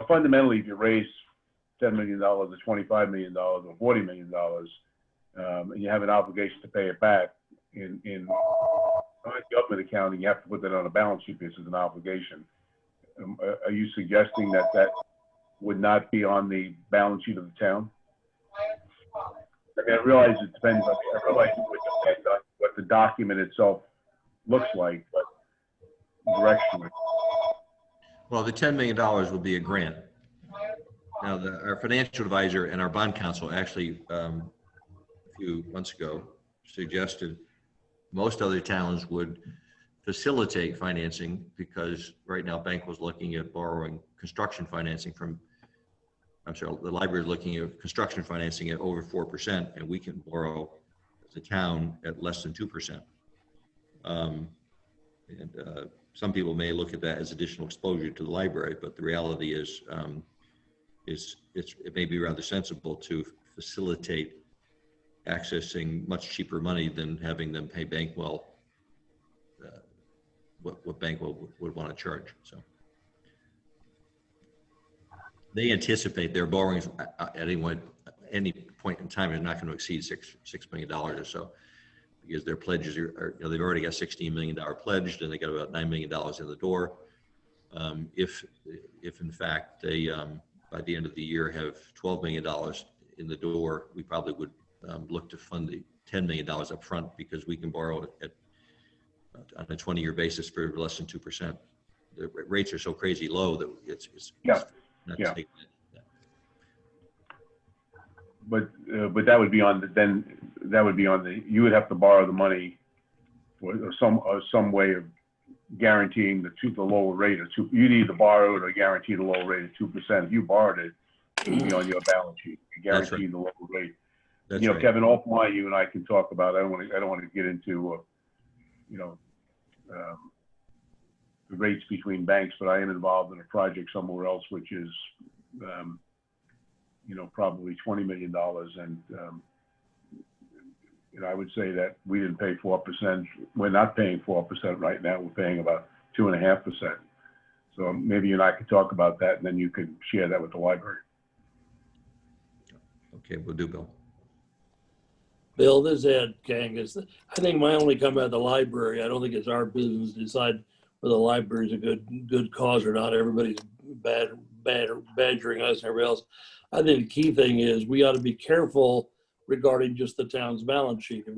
fundamentally, if you raise $10 million or $25 million or $40 million, and you have an obligation to pay it back in government accounting, you have to put that on a balance sheet because it's an obligation. Are you suggesting that would not be on the balance sheet of the town? I mean, I realize it depends on, I realize it would depend on what the document itself looks like, but directionally. Well, the $10 million will be a grant. Now, our financial advisor and our bond counsel actually, a few months ago, suggested most other towns would facilitate financing, because right now Bank was looking at borrowing construction financing from, the library is looking at construction financing at over 4%, and we can borrow as a town at less than 2%. Some people may look at that as additional exposure to the library, but the reality is, it may be rather sensible to facilitate accessing much cheaper money than having them pay Bankwell what Bankwell would want to charge. So They anticipate their borrowings at any point in time is not going to exceed $6 million or so, because their pledges are they've already got $16 million pledged, and they got about $9 million in the door. If in fact they by the end of the year have $12 million in the door, we probably would look to fund the $10 million up front, because we can borrow on a 20-year basis for less than 2%. The rates are so crazy low that it's Yeah. not Yeah. taking it. But that would be on the, you would have to borrow the money or some way of guaranteeing the lower rate of 2%. You'd either borrow it or guarantee the lower rate of 2%. If you borrowed it, it would be on your balance sheet. You That's guarantee right. the lower rate. That's You know, right. Kevin, offline, you and I can talk about, I don't want to get into, the rates between banks, but I am involved in a project somewhere else, which is, probably $20 million. And I would say that we didn't pay 4%. We're not paying 4% right now. We're paying about 2.5%. So maybe you and I could talk about that, and then you could share that with the library. Okay, we'll do, Bill. Bill, this is Ed Kangas. I think my only comment at the library, I don't think it's our business to decide whether the library is a good cause or not. Everybody's badgering us and everybody else. I think the key thing is we ought to be careful regarding just the town's balance sheet. To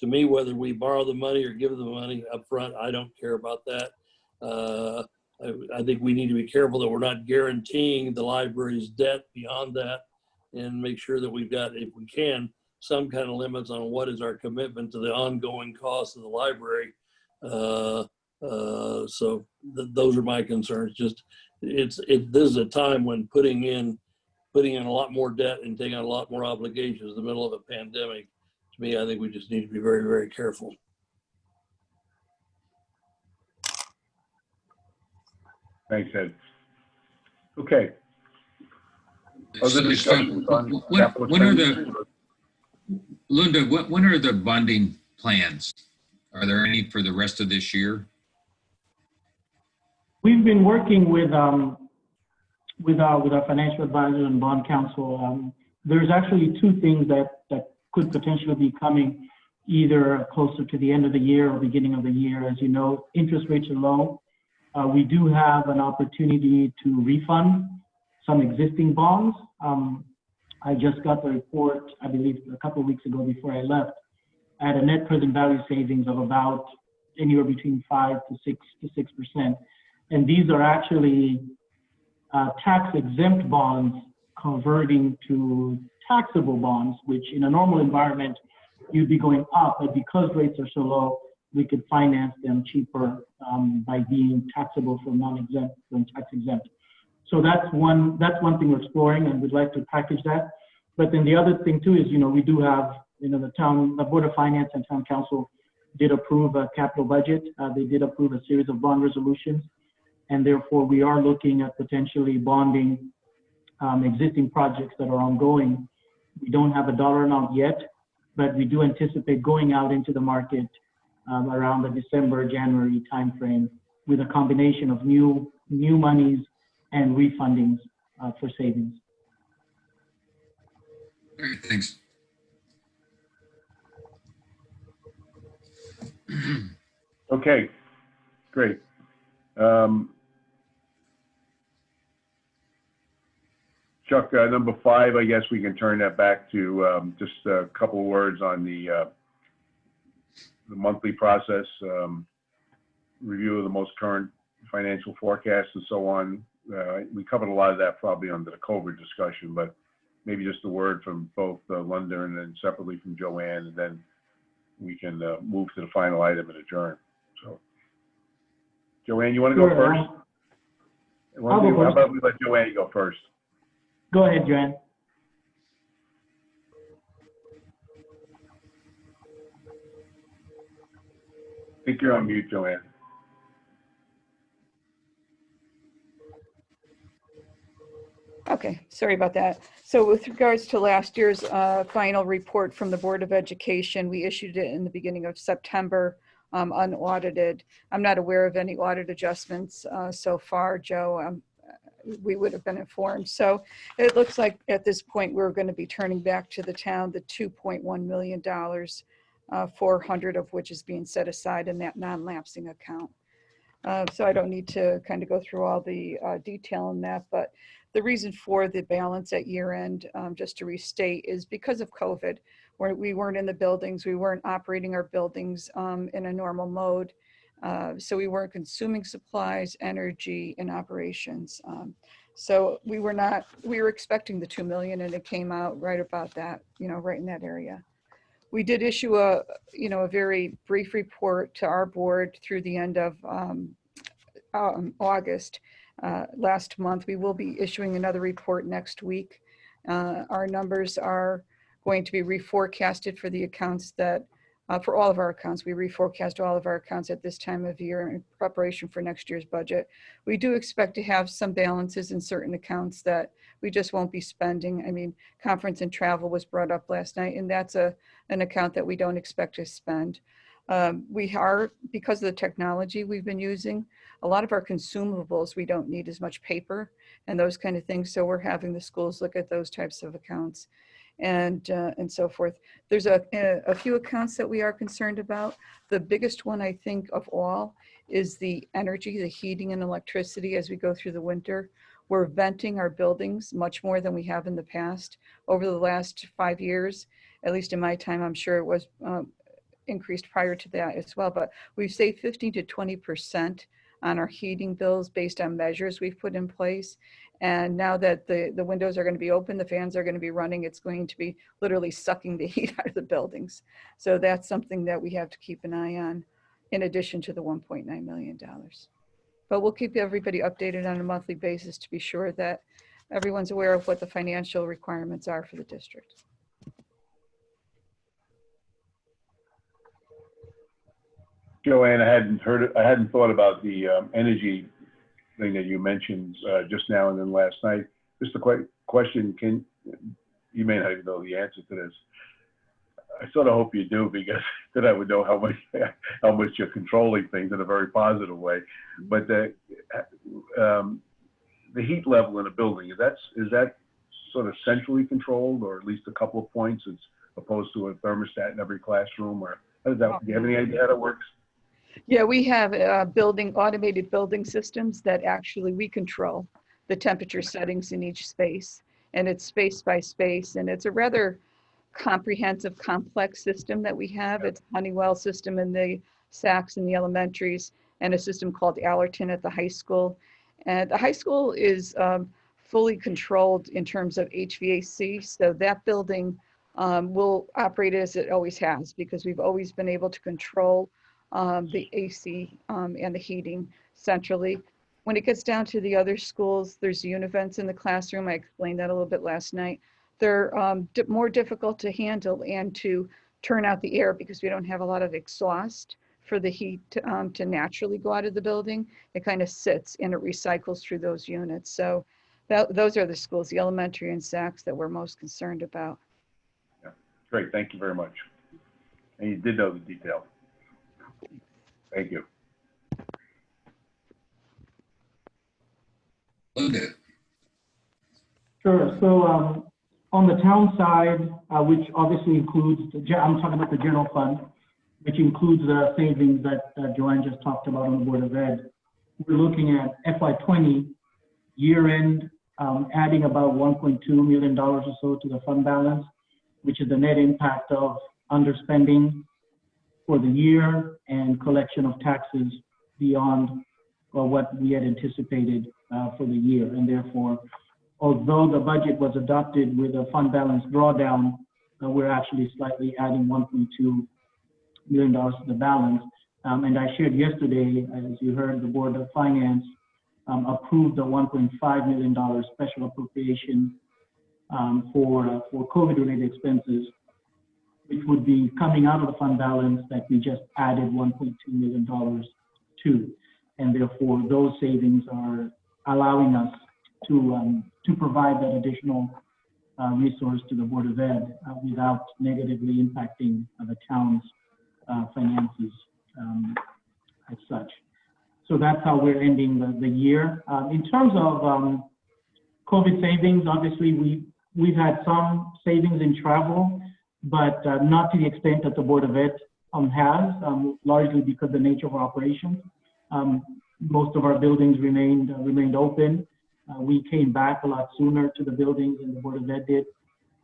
me, whether we borrow the money or give them the money up front, I don't care about that. I think we need to be careful that we're not guaranteeing the library's debt beyond that, and make sure that we've got, if we can, some kind of limits on what is our commitment to the ongoing cost of the library. Those are my concerns. Just this is a time when putting in a lot more debt and taking on a lot more obligations in the middle of a pandemic. To me, I think we just need to be very, very careful. Thanks, Ed. Okay. Other So, discussions on capital when are expenditures? Linda, when are the bonding plans? Are there any for the rest of this year? We've been working with our financial advisor and bond counsel. There's actually two things that could potentially be coming either closer to the end of the year or beginning of the year. As you know, interest rates are low. We do have an opportunity to refund some existing bonds. I just got the report, I believe, a couple of weeks ago before I left, at a net present value savings of about anywhere between 5 to 6%. And these are actually tax-exempt bonds converting to taxable bonds, which in a normal environment, you'd be going up, but because rates are so low, we could finance them cheaper by being taxable from non-exempt from tax-exempt. So that's one thing we're exploring, and we'd like to package that. But then the other thing too is, we do have, the Board of Finance and Town Council did approve a capital budget. They did approve a series of bond resolutions, and therefore we are looking at potentially bonding existing projects that are ongoing. We don't have a dollar amount yet, but we do anticipate going out into the market around the December, January timeframe with a combination of new monies and refundings for savings. All right, thanks. Okay, great. Chuck, number 5, I guess we can turn that back to just a couple of words on the monthly process, review of the most current financial forecasts and so on. We covered a lot of that probably under the COVID discussion, but maybe just a word from both Linda and then separately from Joanne, and then we can move to the final item and adjourn. So, Joanne, you want to go first? How about we let Joanne go first? Go ahead, Joanne. I think you're on mute, Joanne. Okay, sorry about that. So with regards to last year's final report from the Board of Education, we issued it in the beginning of September, unaudited. I'm not aware of any audit adjustments so far, Joe. we would have been informed. So it looks like at this point, we're going to be turning back to the town the $2.1 million, 400 of which is being set aside in that non-lapsing account. So I don't need to kind of go through all the detail in that, but the reason for the balance at year end, just to restate, is because of COVID, where we weren't in the buildings, we weren't operating our buildings in a normal mode. So we weren't consuming supplies, energy, and operations. So we were expecting the 2 million, and it came out right about that, right in that area. We did issue a very brief report to our board through the end of August last month. We will be issuing another report next week. Our numbers are going to be reforecasted for the accounts that, for all of our accounts. We reforecast all of our accounts at this time of year in preparation for next year's budget. We do expect to have some balances in certain accounts that we just won't be spending. I mean, conference and travel was brought up last night, and that's an account that we don't expect to spend. We are, because of the technology we've been using, a lot of our consumables, we don't need as much paper and those kind of things. So we're having the schools look at those types of accounts and so forth. There's a few accounts that we are concerned about. The biggest one, I think, of all is the energy, the heating and electricity as we go through the winter. We're venting our buildings much more than we have in the past. Over the last 5 years, at least in my time, I'm sure it was increased prior to that as well, but we've saved 15 to 20% on our heating bills based on measures we've put in place. And now that the windows are going to be open, the fans are going to be running, it's going to be literally sucking the heat out of the buildings. So that's something that we have to keep an eye on, in addition to the $1.9 million. But we'll keep everybody updated on a monthly basis to be sure that everyone's aware of what the financial requirements are for the district. Joanne, I hadn't thought about the energy thing that you mentioned just now and then last night. Just a quick question, you may not even know the answer to this. I sort of hope you do, because then I would know how much you're controlling things in a very positive way. But the heat level in a building, is that sort of centrally controlled, or at least a couple of points as opposed to a thermostat in every classroom? Or how does that, do you have any idea how that works? Yeah, we have automated building systems that actually we control the temperature settings in each space, and it's space by space, and it's a rather comprehensive, complex system that we have. It's a Honeywell system in the SACs and the elementaries, and a system called Allerton at the high school. And the high school is fully controlled in terms of HVAC, so that building will operate as it always has, because we've always been able to control the AC and the heating centrally. When it gets down to the other schools, there's univents in the classroom. I explained that a little bit last night. They're more difficult to handle and to turn out the air, because we don't have a lot of exhaust for the heat to naturally go out of the building. It kind of sits and it recycles through those units. So those are the schools, the elementary and SACs, that we're most concerned about. Yeah, great, thank you very much. And you did know the detail. Thank you. Linda. Sure. So on the town side, which obviously includes, I'm talking about the general fund, which includes the savings that Joanne just talked about on the Board of Ed. We're looking at FY20 year end, adding about $1.2 million or so to the fund balance, which is the net impact of underspending for the year and collection of taxes beyond what we had anticipated for the year. And therefore, although the budget was adopted with a fund balance drawdown, we're actually slightly adding $1.2 million to the balance. And I shared yesterday, as you heard, the Board of Finance approved a $1.5 million special appropriation for COVID-related expenses, which would be coming out of the fund balance that we just added $1.2 million to. And therefore, those savings are allowing us to provide that additional resource to the Board of Ed without negatively impacting the town's finances as such. So that's how we're ending the year. In terms of COVID savings, obviously, we've had some savings in travel, but not to the extent that the Board of Ed has, largely because of the nature of our operations. Most of our buildings remained open. We came back a lot sooner to the buildings than the Board of Ed did,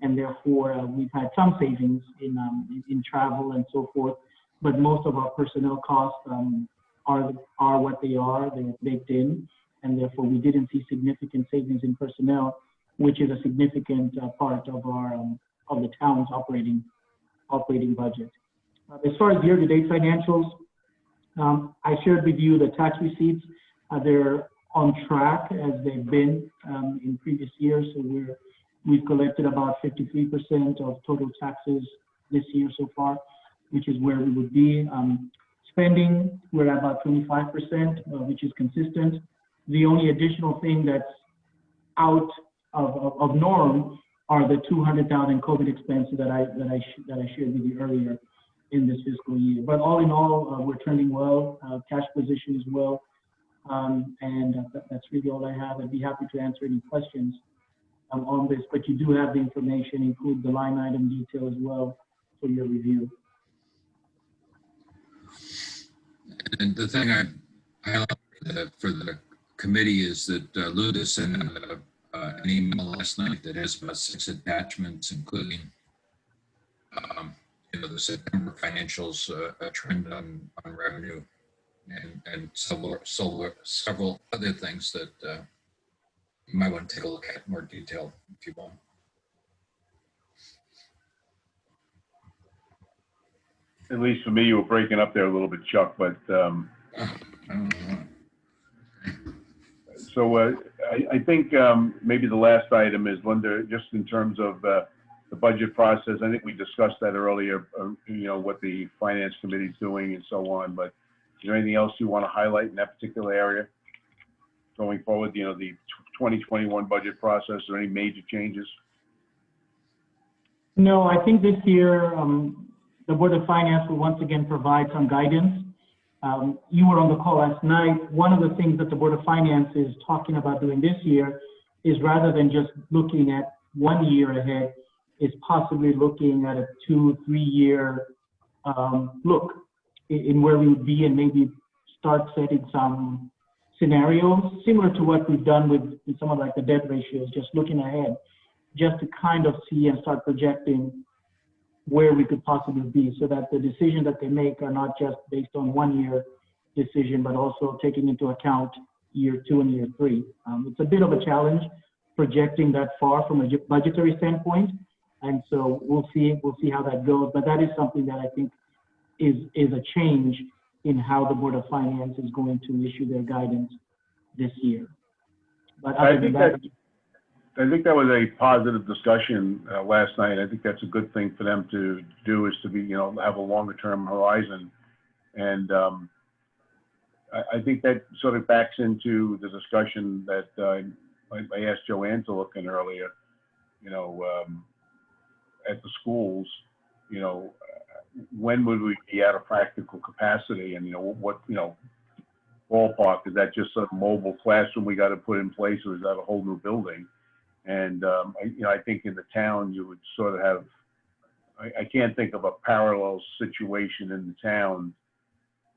and therefore we've had some savings in travel and so forth. But most of our personnel costs are what they are. They're baked in, and therefore we didn't see significant savings in personnel, which is a significant part of our of the town's operating budget. As far as year-to-date financials, I shared with you the tax receipts. They're on track as they've been in previous years. So we've collected about 53% of total taxes this year so far, which is where we would be. Spending, we're at about 25%, which is consistent. The only additional thing that's out of norm are the 200,000 COVID expenses that I shared with you earlier in this fiscal year. But all in all, we're trending well. Cash position is well, and that's really all I have. I'd be happy to answer any questions on this, but you do have the information, include the line item detail as well for your review. And the thing I highlighted for the committee is that Luda sent out an email last night that has about 6 attachments, including the September financials, a trend on revenue, and several other things that you might want to take a look at in more detail if you want. At least for me, you were breaking up there a little bit, Chuck, but so I think maybe the last item is, Linda, just in terms of the budget process. I think we discussed that earlier, what the finance committee is doing and so on, but is there anything else you want to highlight in that particular area going forward, the 2021 budget process, or any major changes? No, I think this year the Board of Finance will once again provide some guidance. You were on the call last night. One of the things that the Board of Finance is talking about doing this year is, rather than just looking at 1 year ahead, is possibly looking at a 2-3 year look in where we would be, and maybe start setting some scenarios similar to what we've done with some of like the debt ratios, just looking ahead, just to kind of see and start projecting where we could possibly be, so that the decisions that they make are not just based on 1 year decision, but also taking into account year 2 and year 3. It's a bit of a challenge projecting that far from a budgetary standpoint, and so we'll see how that goes. But that is something that I think is a change in how the Board of Finance is going to issue their guidance this year. But other than that, I think that was a positive discussion last night. I think that's a good thing for them to do, is to be, have a longer term horizon. And I think that sort of backs into the discussion that I asked Joanne to look in earlier, at the schools, when would we be at a practical capacity, and, what, ballpark, is that just a mobile classroom we got to put in place, or is that a whole new building? And, I think in the town, you would sort of have, I can't think of a parallel situation in the town,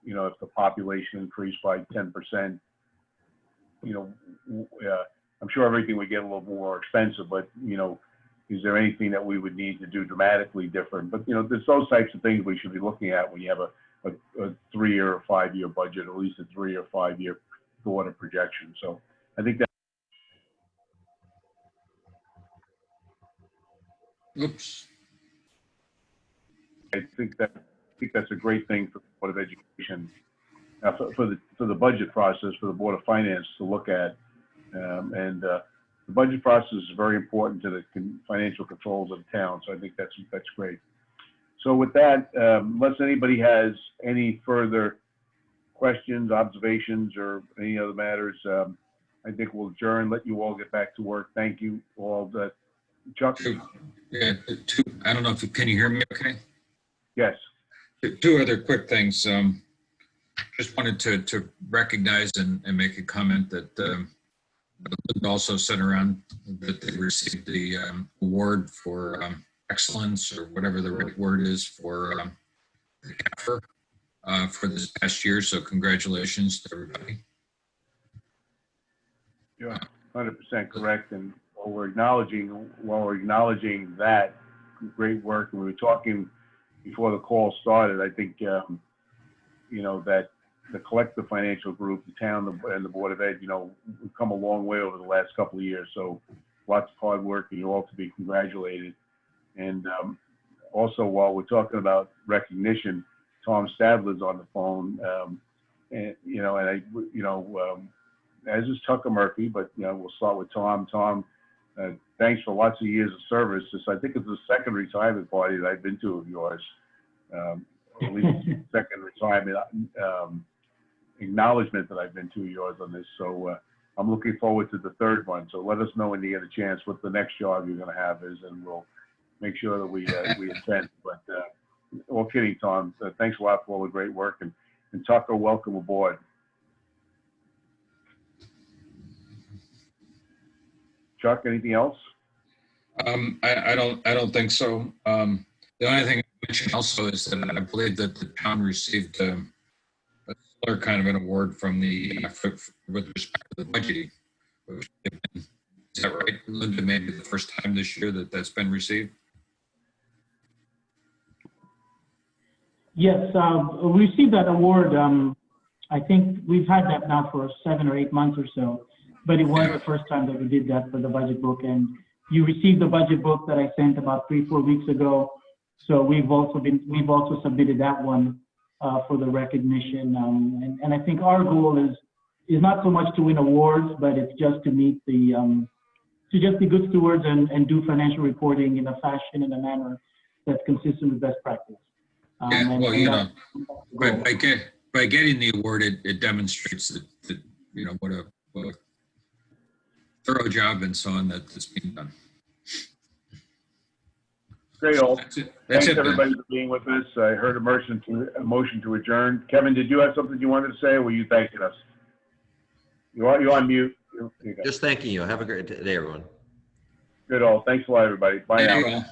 if the population increased by 10%, I'm sure everything would get a little more expensive, but, is there anything that we would need to do dramatically different? But, there's those types of things we should be looking at when you have a 3-year or 5-year budget, at least a 3 or 5 year thought of projection. So I think that. Oops. I think that's a great thing for the Board of Education, for the budget process, for the Board of Finance to look at, and the budget process is very important to the financial controls of the town. So I think that's great. So with that, unless anybody has any further questions, observations, or any other matters, I think we'll adjourn, let you all get back to work. Thank you all. Chuck? Yeah, I don't know if can you hear me okay? Yes. 2 other quick things. Just wanted to recognize and make a comment that Linda also sent around that they received the award for excellence, or whatever the right word is, for the CAFR for this past year. So congratulations to everybody. You're 100% correct, and while we're acknowledging that great work, and we were talking before the call started, I think that the collective financial group, the town, and the Board of Ed, we've come a long way over the last couple of years. So lots of hard work, and you're all to be congratulated. And also, while we're talking about recognition, Tom Stadler's on the phone, as is Tucker Murphy, but we'll start with Tom. Tom, thanks for lots of years of service. I think it's the second retirement party that I've been to of yours, at least second retirement acknowledgement that I've been to yours on this. So I'm looking forward to the third one. So let us know when you get a chance what the next job you're going to have is, and we'll make sure that we attend. But all kidding, Tom, thanks a lot for all the great work, and Tucker, welcome aboard. Chuck, anything else? I don't think so. The only thing I mention also is that I believe that the town received a similar kind of an award from the with respect to the budgeting. Is that right, Linda? Maybe the first time this year that's been received. Yes, we received that award. I think we've had that now for 7 or 8 months or so, but it was the first time that we did that for the budget book. And you received the budget book that I sent about 3-4 weeks ago. So we've also submitted that one for the recognition. And I think our goal is not so much to win awards, but it's just to meet to just be good stewards and do financial reporting in a fashion and a manner that's consistent with best practice. By getting the award, it demonstrates that what a thorough job and so on that's being done. Great, all. Thanks it, everybody for being with us. I heard a motion to adjourn. Kevin, did you have something you wanted to say, or were you thanking us? You're on mute. Just thanking you. Have a great day, everyone. Good, all. Thanks a lot, everybody. Bye now.